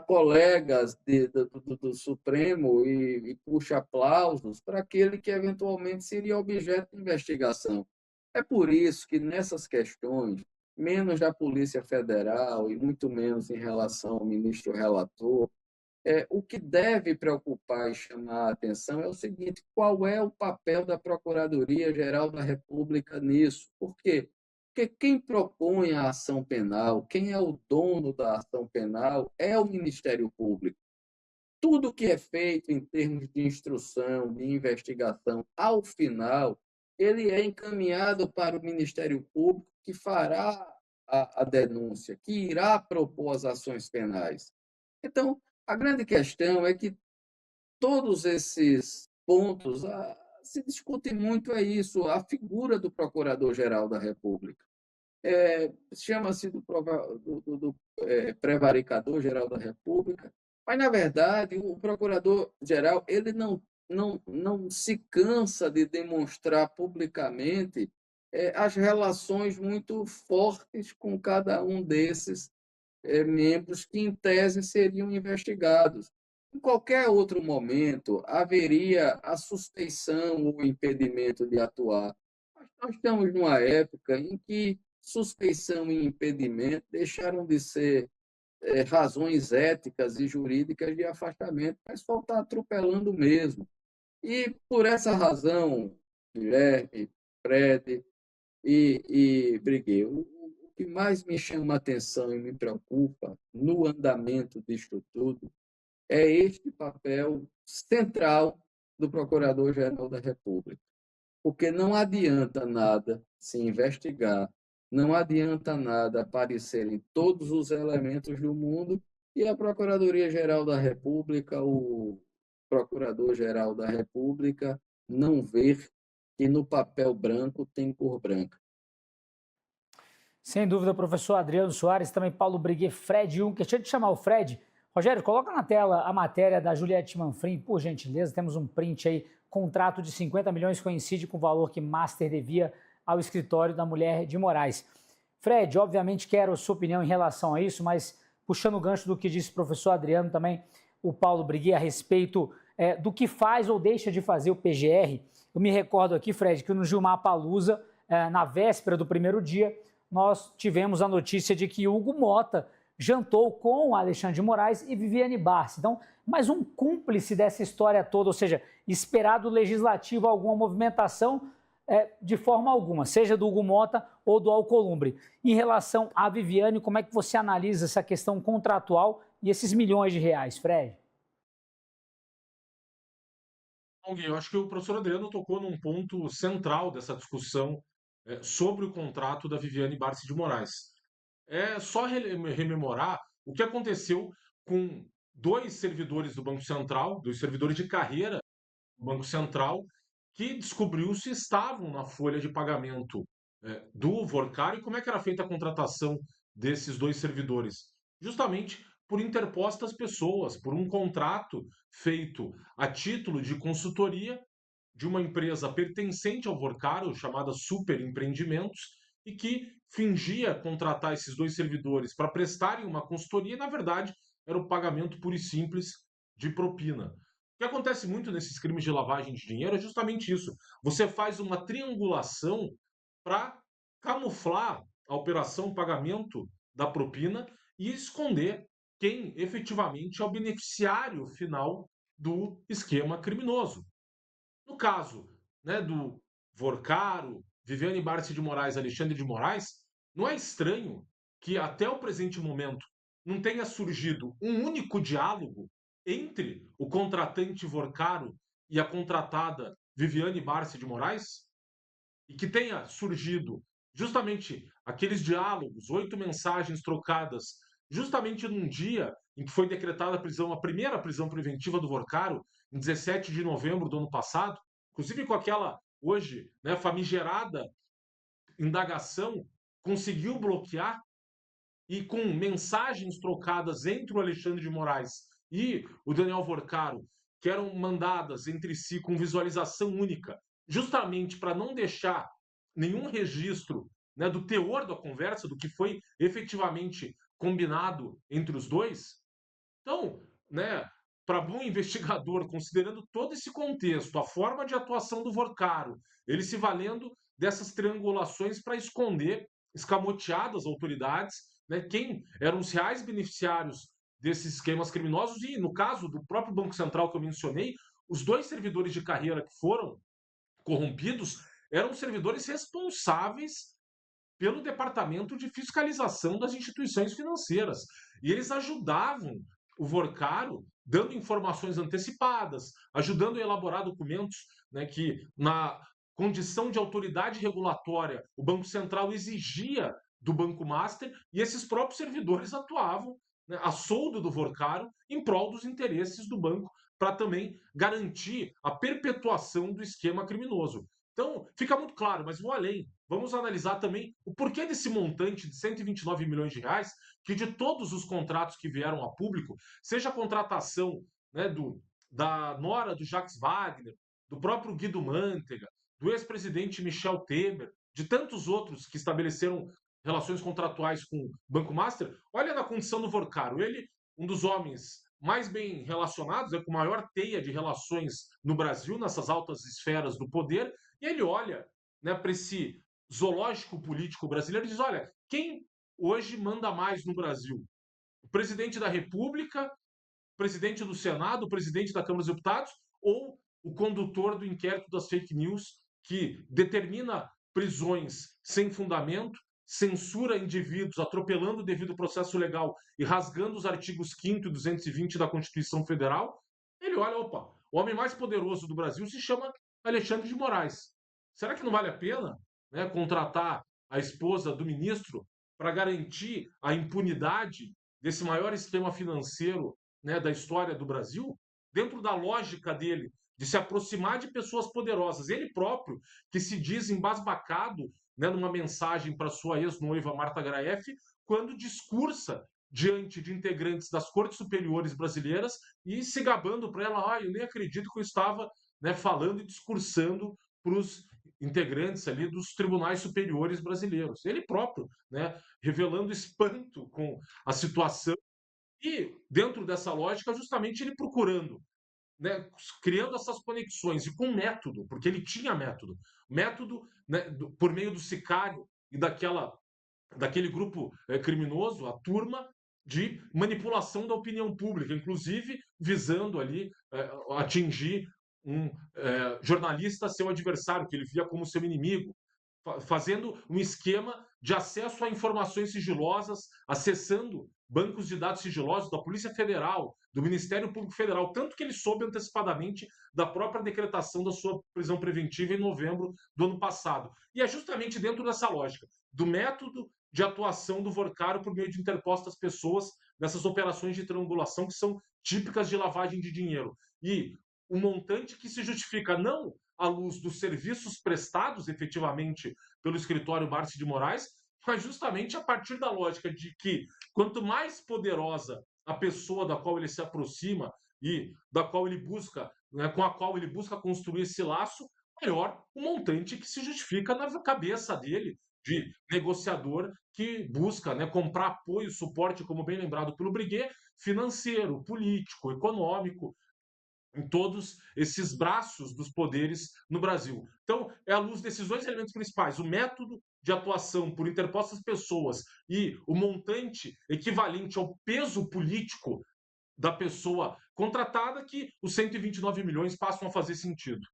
colegas do Supremo e puxa aplausos para aquele que eventualmente seria objeto de investigação. É por isso que nessas questões, menos da Polícia Federal e muito menos em relação ao ministro relator, o que deve preocupar e chamar a atenção é o seguinte: qual é o papel da Procuradoria-Geral da República nisso? Por quê? Porque quem propõe a ação penal, quem é o dono da ação penal, é o Ministério Público. Tudo que é feito em termos de instrução, de investigação, ao final, ele é encaminhado para o Ministério Público, que fará a denúncia, que irá propor as ações penais. Então, a grande questão é que todos esses pontos se discute muito isso, a figura do Procurador-Geral da República. Chama-se do Prevaricador-Geral da República, mas, na verdade, o Procurador-Geral ele não se cansa de demonstrar publicamente as relações muito fortes com cada um desses membros que, em tese, seriam investigados. Em qualquer outro momento, haveria a suspeição ou impedimento de atuar. Mas nós estamos numa época em que suspeição e impedimento deixaram de ser razões éticas e jurídicas de afastamento, mas só está atropelando mesmo. E, por essa razão, Guilherme, Fred e Briguet, o que mais me chama a atenção e me preocupa no andamento disto tudo é este papel central do Procurador-Geral da República. Porque não adianta nada se investigar, não adianta nada aparecerem todos os elementos do mundo e a Procuradoria-Geral da República, o Procurador-Geral da República, não ver que no papel branco tem cor branca. Sem dúvida, professor Adriano Soares, também Paulo Briguet, Fred Juncker. Deixa eu te chamar o Fred. Rogério, coloca na tela a matéria da Juliette Manfrim, por gentileza. Temos um print aí contrato de 50 milhões coincide com o valor que Master devia ao escritório da mulher de Moraes. Fred, obviamente quero a sua opinião em relação a isso, mas puxando o gancho do que disse o professor Adriano também, o Paulo Briguet, a respeito do que faz ou deixa de fazer o PGR. Eu me recordo aqui, Fred, que no Gilmar Palusa, na véspera do primeiro dia, nós tivemos a notícia de que Hugo Mota jantou com Alexandre de Moraes e Viviane Barsi. Então, mais um cúmplice dessa história toda, ou seja, esperar do Legislativo alguma movimentação de forma alguma, seja do Hugo Mota ou do Alcolumbre. Em relação à Viviane, como é que você analisa essa questão contratual e esses milhões de reais, Fred? Eu acho que o professor Adriano tocou num ponto central dessa discussão sobre o contrato da Viviane Barsi de Moraes. É só rememorar o que aconteceu com dois servidores do Banco Central, dois servidores de carreira do Banco Central, que descobriu se estavam na folha de pagamento do Vorcaro e como é que era feita a contratação desses dois servidores. Justamente por interpostas pessoas, por um contrato feito a título de consultoria de uma empresa pertencente ao Vorcaro, chamada Super Empreendimentos, e que fingia contratar esses dois servidores para prestarem uma consultoria e, na verdade, era o pagamento puro e simples de propina. O que acontece muito nesses crimes de lavagem de dinheiro é justamente isso. Você faz uma triangulação para camuflar a operação pagamento da propina e esconder quem efetivamente é o beneficiário final do esquema criminoso. No caso do Vorcaro, Viviane Barsi de Moraes, Alexandre de Moraes, não é estranho que até o presente momento não tenha surgido um único diálogo entre o contratante Vorcaro e a contratada Viviane Barsi de Moraes, e que tenha surgido justamente aqueles diálogos, 8 mensagens trocadas, justamente num dia em que foi decretada a primeira prisão preventiva do Vorcaro, em 17 de novembro do ano passado, inclusive com aquela, hoje, famigerada indagação, conseguiu bloquear, e com mensagens trocadas entre o Alexandre de Moraes e o Daniel Vorcaro, que eram mandadas entre si com visualização única, justamente para não deixar nenhum registro do teor da conversa, do que foi efetivamente combinado entre os dois. Então, para bom investigador, considerando todo esse contexto, a forma de atuação do Vorcaro, ele se valendo dessas triangulações para esconder, escamotear das autoridades, quem eram os reais beneficiários desses esquemas criminosos e, no caso do próprio Banco Central que eu mencionei, os dois servidores de carreira que foram corrompidos eram servidores responsáveis pelo Departamento de Fiscalização das Instituições Financeiras. E eles ajudavam o Vorcaro, dando informações antecipadas, ajudando a elaborar documentos que, na condição de autoridade regulatória, o Banco Central exigia do Banco Master, e esses próprios servidores atuavam a soldo do Vorcaro em prol dos interesses do banco, para também garantir a perpetuação do esquema criminoso. Então, fica muito claro, mas vou além. Vamos analisar também o porquê desse montante de 129 milhões de reais, que de todos os contratos que vieram a público, seja a contratação da nora do Jacques Wagner, do próprio Guido Mantega, do ex-presidente Michel Temer, de tantos outros que estabeleceram relações contratuais com o Banco Master, olha na condição do Vorcaro. Ele, um dos homens mais bem relacionados, com maior teia de relações no Brasil, nessas altas esferas do poder, e ele olha para esse zoológico político brasileiro e diz, olha, quem hoje manda mais no Brasil? O presidente da República, o presidente do Senado, o presidente da Câmara dos Deputados ou o condutor do inquérito das fake news que determina prisões sem fundamento, censura indivíduos, atropelando o devido processo legal e rasgando os artigos 5º e 220 da Constituição Federal? Ele olha, opa, o homem mais poderoso do Brasil se chama Alexandre de Moraes. Será que não vale a pena contratar a esposa do ministro para garantir a impunidade desse maior esquema financeiro da história do Brasil? Dentro da lógica dele de se aproximar de pessoas poderosas, ele próprio, que se diz embasbacado numa mensagem para sua ex-noiva Marta Graeff, quando discursa diante de integrantes das Cortes Superiores brasileiras e se gabando para ela, eu nem acredito que eu estava né, falando e discursando para os integrantes ali dos tribunais superiores brasileiros. Ele próprio, né, revelando espanto com a situação e, dentro dessa lógica, justamente ele procurando, né, criando essas conexões e com método, porque ele tinha método, né, por meio do sicário e daquele grupo criminoso, a turma de manipulação da opinião pública, inclusive visando ali atingir um jornalista seu adversário, que ele via como seu inimigo, fazendo um esquema de acesso a informações sigilosas, acessando bancos de dados sigilosos da Polícia Federal, do Ministério Público Federal, tanto que ele soube antecipadamente da própria decretação da sua prisão preventiva em novembro do ano passado. E é justamente dentro dessa lógica, do método de atuação do Vorcaro por meio de interpostas pessoas nessas operações de triangulação que são típicas de lavagem de dinheiro. E o montante que se justifica não à luz dos serviços prestados efetivamente pelo escritório Barsi de Moraes, mas justamente a partir da lógica de que quanto mais poderosa a pessoa da qual ele se aproxima e da qual ele busca, né, com a qual ele busca construir esse laço, maior o montante que se justifica na cabeça dele de negociador que busca, né, comprar apoio, suporte, como bem lembrado pelo Briguet, financeiro, político, econômico, em todos esses braços dos poderes no Brasil. Então, é à luz desses dois elementos principais, o método de atuação por interpostas pessoas e o montante equivalente ao peso político da pessoa contratada, que os 129 milhões passam a fazer sentido.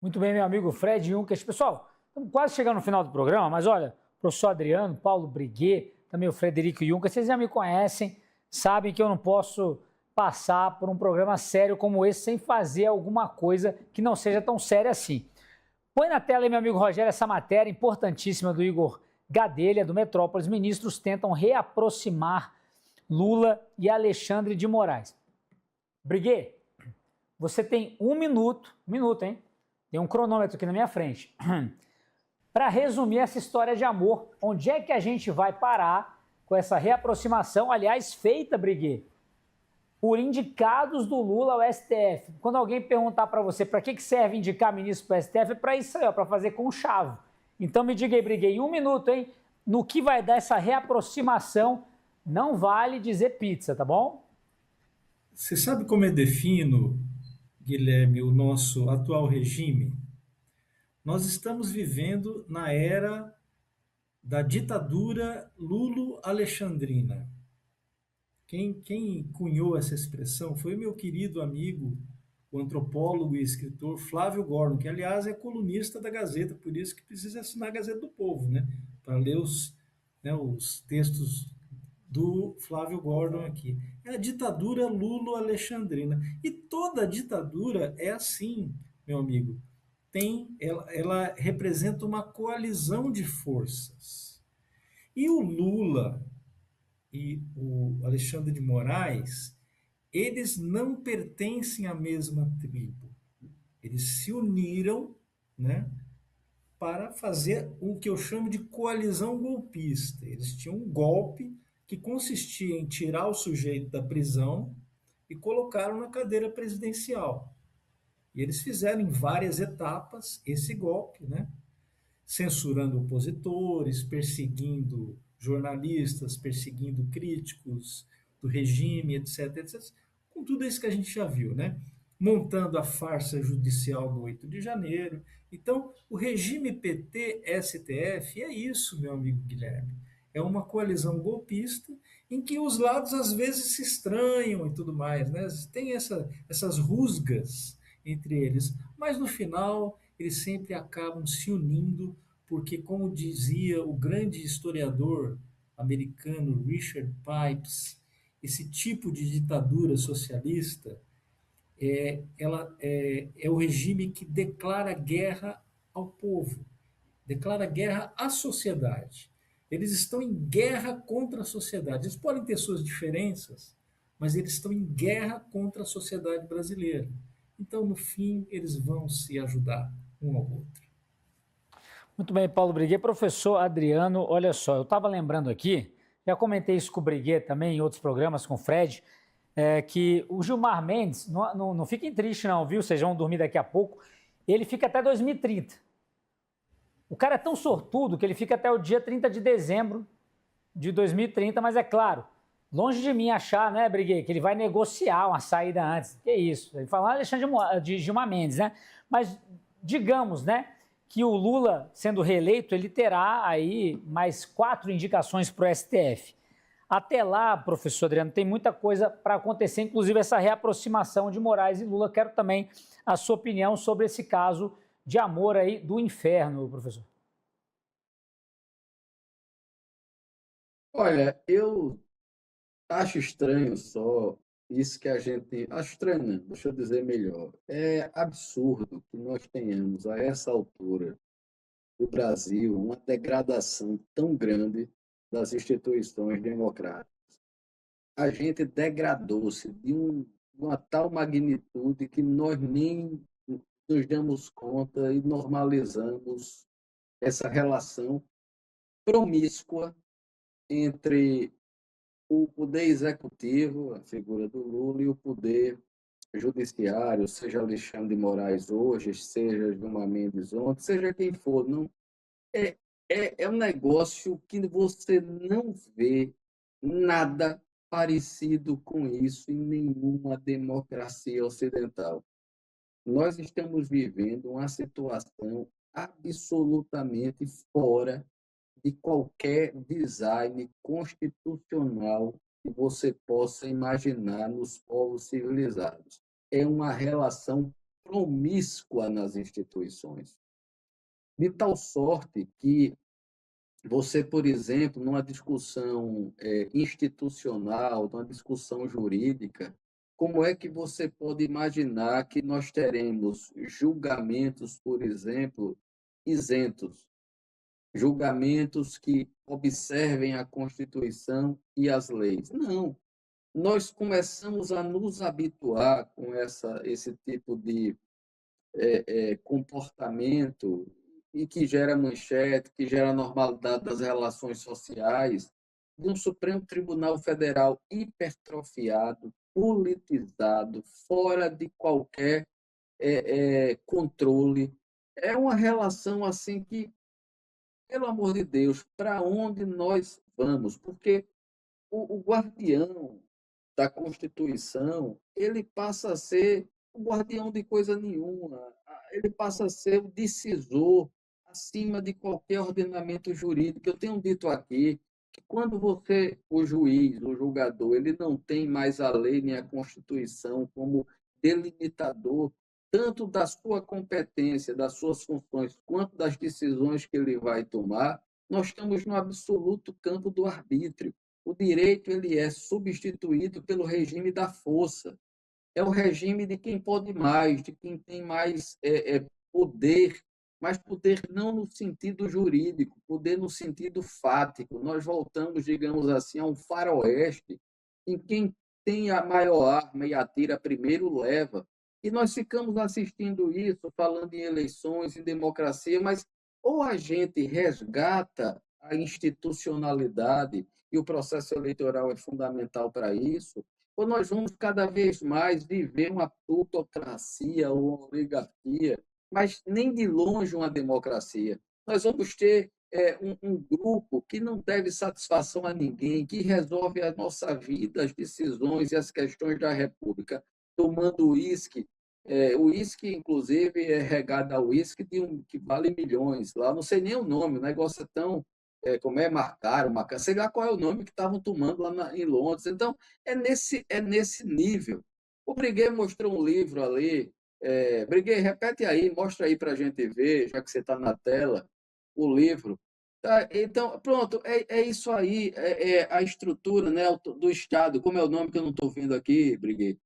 Muito bem, meu amigo Fred Junkers. Pessoal, estamos quase chegando no final do programa, mas olha, o professor Adriano, Paulo Briguet, também o Frederico Junkers, vocês já me conhecem, sabem que eu não posso passar por um programa sério como esse sem fazer alguma coisa que não seja tão séria assim. Põe na tela aí, meu amigo Rogério, essa matéria importantíssima do Igor Gadelha, do Metrópolis. Ministros tentam reaproximar Lula e Alexandre de Moraes. Briguet, você tem um minuto, hein? Tem um cronômetro aqui na minha frente. Para resumir essa história de amor, onde é que a gente vai parar com essa reaproximação, aliás, feita, Briguet, por indicados do Lula ao STF. Quando alguém perguntar para você para que serve indicar ministro para o STF, é para isso aí, para fazer conchavo. Então me diga aí, Briguet, em um minuto, hein? No que vai dar essa reaproximação, não vale dizer pizza, tá bom? Você sabe como eu defino, Guilherme, o nosso atual regime? Nós estamos vivendo na era da ditadura lulo-alexandrina. Quem cunhou essa expressão foi o meu querido amigo, o antropólogo e escritor Flávio Gordon, que, aliás, é colunista da Gazeta, por isso que precisa assinar a Gazeta do Povo, né? Para ler os textos do Flávio Gordon aqui. É a ditadura lulo-alexandrina. E toda ditadura é assim, meu amigo. Ela representa uma coalizão de forças. E o Lula e o Alexandre de Moraes, eles não pertencem à mesma tribo. Eles se uniram, né, para fazer o que eu chamo de coalizão golpista. Eles tinham um golpe que consistia em tirar o sujeito da prisão e colocaram na cadeira presidencial. E eles fizeram em várias etapas esse golpe, né, censurando opositores, perseguindo jornalistas, perseguindo críticos do regime, etc, etc, com tudo isso que a gente já viu, né? Montando a farsa judicial do 8 de janeiro. Então, o regime PT-STF é isso, meu amigo Guilherme. É uma coalizão golpista em que os lados às vezes se estranham e tudo mais, né? Tem essas rusgas entre eles, mas no final eles sempre acabam se unindo, porque, como dizia o grande historiador americano Richard Pipes, esse tipo de ditadura socialista é o regime que declara guerra ao povo, declara guerra à sociedade. Eles estão em guerra contra a sociedade. Eles podem ter suas diferenças, mas eles estão em guerra contra a sociedade brasileira. Então, no fim, eles vão se ajudar um ao outro. Muito bem, Paulo Briguet. Professor Adriano, olha só, eu estava lembrando aqui, já comentei isso com o Briguet também em outros programas com o Fred, que o Gilmar Mendes, não fiquem tristes não, viu? Vocês vão dormir daqui a pouco. Ele fica até 2030. O cara é tão sortudo que ele fica até o dia 30 de dezembro de 2030, mas é claro, longe de mim achar, né, Briguei, que ele vai negociar uma saída antes. Que isso? Ele fala de Gilmar Mendes, né? Mas digamos, né, que o Lula, sendo reeleito, ele terá aí mais 4 indicações para o STF. Até lá, professor Adriano, tem muita coisa para acontecer, inclusive essa reaproximação de Moraes e Lula. Quero também a sua opinião sobre esse caso de amor aí do inferno, professor. Olha, eu acho estranho só isso que a gente... Acho estranho, não, deixa eu dizer melhor. É absurdo que nós tenhamos, a essa altura do Brasil, uma degradação tão grande das instituições democráticas. A gente degradou-se de uma tal magnitude que nós nem nos damos conta e normalizamos essa relação promíscua entre o poder executivo, a figura do Lula, e o poder judiciário, seja Alexandre de Moraes hoje, seja Gilmar Mendes ontem, seja quem for. Não, é um negócio que você não vê nada parecido com isso em nenhuma democracia ocidental. Nós estamos vivendo uma situação absolutamente fora de qualquer design constitucional que você possa imaginar nos povos civilizados. É uma relação promíscua nas instituições, de tal sorte que você, por exemplo, numa discussão institucional, numa discussão jurídica, como é que você pode imaginar que nós teremos julgamentos, por exemplo, isentos? Julgamentos que observem a Constituição e as leis. Não. Nós começamos a nos habituar com esse tipo de comportamento e que gera manchete, que gera normalidade das relações sociais, de um Supremo Tribunal Federal hipertrofiado, politizado, fora de qualquer controle. É uma relação assim que, pelo amor de Deus, para onde nós vamos? Porque o guardião da Constituição, ele passa a ser o guardião de coisa nenhuma, ele passa a ser o decisor acima de qualquer ordenamento jurídico. Eu tenho dito aqui que quando o juiz, o julgador, ele não tem mais a lei nem a Constituição como delimitador tanto da sua competência, das suas funções, quanto das decisões que ele vai tomar, nós estamos no absoluto campo do arbítrio. O direito ele é substituído pelo regime da força. É o regime de quem pode mais, de quem tem mais poder, mas poder não no sentido jurídico, poder no sentido fático. Nós voltamos, digamos assim, a um faroeste em quem tem a maior arma e atira primeiro leva. E nós ficamos assistindo isso, falando em eleições, em democracia, mas ou a gente resgata a institucionalidade, e o processo eleitoral é fundamental para isso, ou nós vamos cada vez mais viver uma plutocracia ou uma oligarquia, mas nem de longe uma democracia. Nós vamos ter um grupo que não deve satisfação a ninguém, que resolve a nossa vida, as decisões e as questões da República, tomando uísque. O uísque, inclusive, é regado a uísque que vale milhões. Lá não sei nem o nome, o negócio é tão... como é marcar, sei lá qual é o nome que estavam tomando lá em Londres. Então, é nesse nível. O Briguet mostrou um livro ali. Briguet, repete aí, mostra aí para a gente ver, já que você está na tela, o livro. Tá, então, pronto, é isso aí, a estrutura, né, do Estado. Como é o nome que eu não estou vendo aqui, Briguet?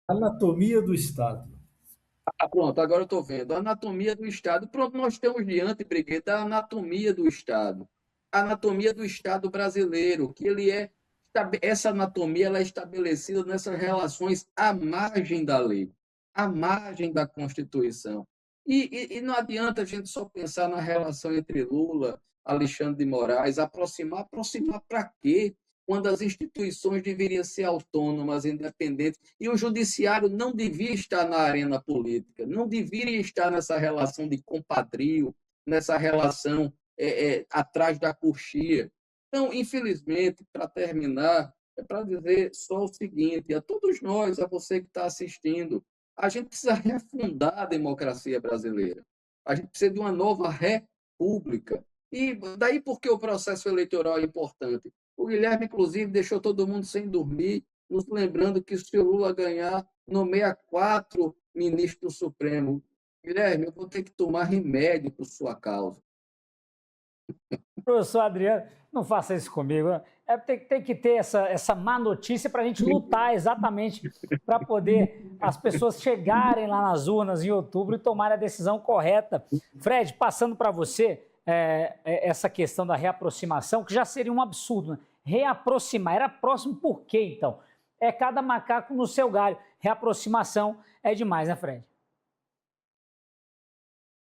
Anatomia do Estado. Pronto, agora eu estou vendo. A anatomia do Estado. Pronto, nós temos diante, Briguet, da anatomia do Estado. A anatomia do Estado brasileiro, que essa anatomia ela é estabelecida nessas relações à margem da lei, à margem da Constituição. E não adianta a gente só pensar na relação entre Lula, Alexandre de Moraes, aproximar para quê? quando as instituições deveriam ser autônomas, independentes, e o judiciário não devia estar na arena política, não deveria estar nessa relação de compadrio, nessa relação atrás da coxia. Então, infelizmente, para terminar, é para dizer só o seguinte, a todos nós, a você que está assistindo, a gente precisa refundar a democracia brasileira. A gente precisa de uma nova república. E daí porque o processo eleitoral é importante. O Guilherme, inclusive, deixou todo mundo sem dormir, nos lembrando que se o Lula ganhar, nomeia 4 ministros do Supremo. Guilherme, eu vou ter que tomar remédio por sua causa. Professor Adriano, não faça isso comigo. Tem que ter essa má notícia para a gente lutar exatamente para poder as pessoas chegarem lá nas urnas em outubro e tomarem a decisão correta. Fred, passando para você essa questão da reaproximação, que já seria um absurdo, né? Reaproximar, era próximo por quê, então? É cada macaco no seu galho. Reaproximação é demais, né, Fred?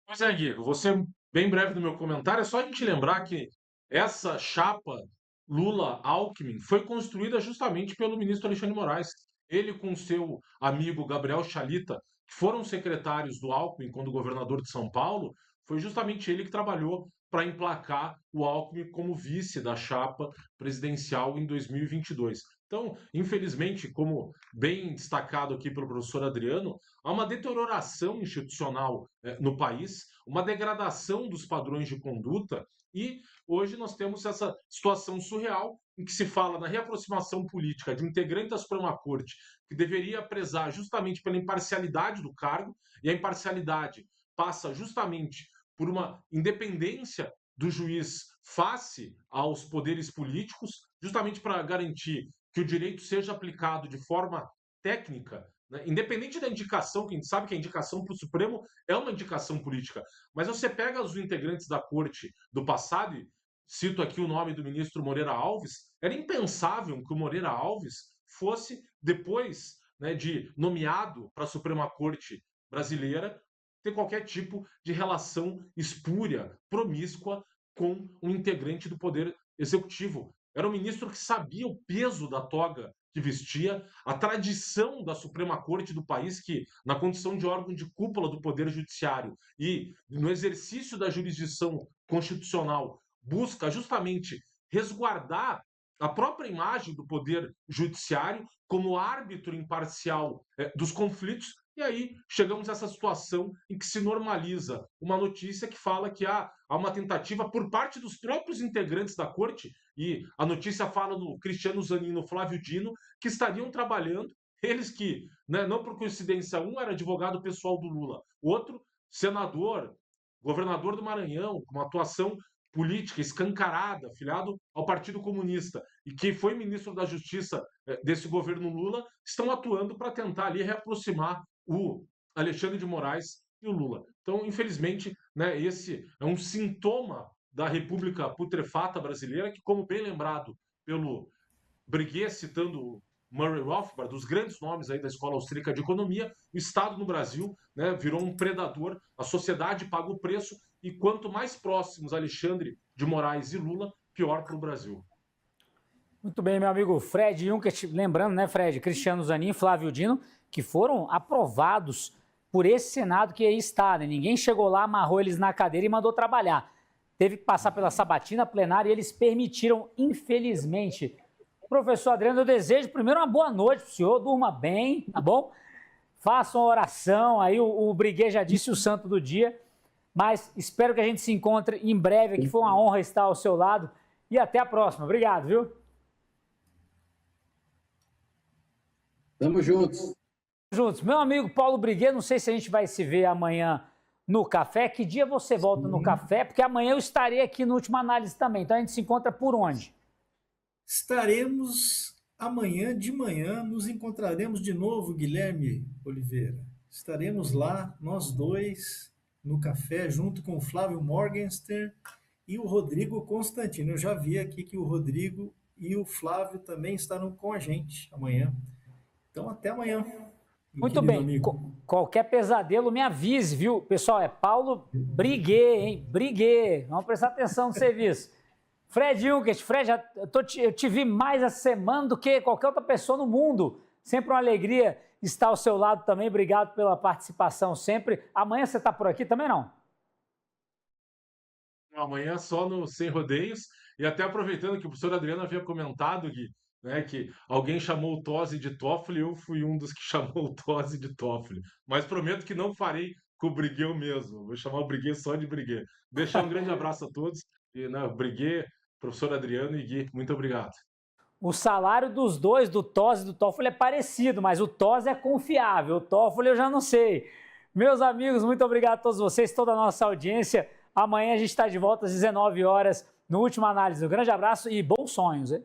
Pois é, Gui, vou ser bem breve no meu comentário. É só a gente lembrar que essa chapa Lula-Alckmin foi construída justamente pelo ministro Alexandre de Moraes. Ele com seu amigo Gabriel Chalita, que foram secretários do Alckmin quando governador de São Paulo, foi justamente ele que trabalhou para emplacar o Alckmin como vice da chapa presidencial em 2022. Então, infelizmente, como bem destacado aqui pelo professor Adriano, há uma deterioração institucional no país, uma degradação dos padrões de conduta, e hoje nós temos essa situação surreal em que se fala na reaproximação política de um integrante da Suprema Corte que deveria prezar justamente pela imparcialidade do cargo, e a imparcialidade passa justamente por uma independência do juiz face aos poderes políticos, justamente para garantir que o direito seja aplicado de forma técnica, né? Independente da indicação, que a gente sabe que a indicação para o Supremo é uma indicação política, mas você pega os integrantes da corte do passado, e cito aqui o nome do ministro Moreira Alves, era impensável que o Moreira Alves fosse, depois, né, de nomeado para a Suprema Corte brasileira, ter qualquer tipo de relação espúria, promíscua com um integrante do Poder Executivo. Era um ministro que sabia o peso da toga que vestia, a tradição da Suprema Corte do país, que, na condição de órgão de cúpula do Poder Judiciário e no exercício da jurisdição constitucional, busca justamente resguardar a própria imagem do Poder Judiciário como árbitro imparcial dos conflitos. E aí chegamos a essa situação em que se normaliza uma notícia que fala que há uma tentativa por parte dos próprios integrantes da corte, e a notícia fala no Cristiano Zanin e no Flávio Dino, que estariam trabalhando, eles que, né, não por coincidência, um era advogado pessoal do Lula, outro senador, governador do Maranhão, com uma atuação política escancarada, afiliado ao Partido Comunista, e que foi ministro da Justiça desse governo Lula, estão atuando para tentar ali reaproximar o Alexandre de Moraes e o Lula. Então, infelizmente, né, esse é um sintoma da República putrefata brasileira, que, como bem lembrado pelo Briguet, citando Murray Rothbard, dos grandes nomes aí da Escola Austríaca de Economia, o Estado no Brasil, né, virou um predador, a sociedade paga o preço, e quanto mais próximos Alexandre de Moraes e Lula, pior para o Brasil. Muito bem, meu amigo Fred Junkert, lembrando, né, Fred, Cristiano Zanin e Flávio Dino, que foram aprovados por esse Senado que aí está, né? Ninguém chegou lá, amarrou eles na cadeira e mandou trabalhar. Teve que passar pela sabatina plenária e eles permitiram, infelizmente. Professor Adriano, eu desejo primeiro uma boa noite para o senhor, durma bem, tá bom? Faça uma oração, aí o Briguet já disse o santo do dia, mas espero que a gente se encontre em breve aqui, foi uma honra estar ao seu lado e até a próxima. Obrigado, viu? Tamo juntos. Juntos. Meu amigo Paulo Briguet, não sei se a gente vai se ver amanhã no café. Que dia você volta no café? Porque amanhã eu estarei aqui no Última Análise também. Então a gente se encontra por onde? Estaremos amanhã de manhã, nos encontraremos de novo, Guilherme Oliveira. Estaremos lá, nós dois, no café, junto com o Flávio Morgenstern e o Rodrigo Constantino. Eu já vi aqui que o Rodrigo e o Flávio também estarão com a gente amanhã. Então, até amanhã. Muito bem. Qualquer pesadelo, me avise, viu? Pessoal, é Paulo Briguet, hein? Briguet. Vamos prestar atenção no serviço. Fred Junkert, Fred, eu te vi mais essa semana do que qualquer outra pessoa no mundo. Sempre uma alegria estar ao seu lado também. Obrigado pela participação sempre. Amanhã você está por aqui também, não? Amanhã só no Sem Rodeios. E até aproveitando que o professor Adriano havia comentado, Gui, né, que alguém chamou o Tosi de Toffoli, eu fui um dos que chamou o Tosi de Toffoli. Mas prometo que não farei com o Briguet mesmo. Vou chamar o Briguet só de Briguet. Deixar um grande abraço a todos. E, né, Briguet, professor Adriano e Gui, muito obrigado. O salário dos dois, do Tosi e do Toffoli, é parecido, mas o Tosi é confiável, o Toffoli eu já não sei. Meus amigos, muito obrigado a todos vocês, toda a nossa audiência. Amanhã a gente está de volta às 19 horas no Última Análise. Um grande abraço e bons sonhos, hein?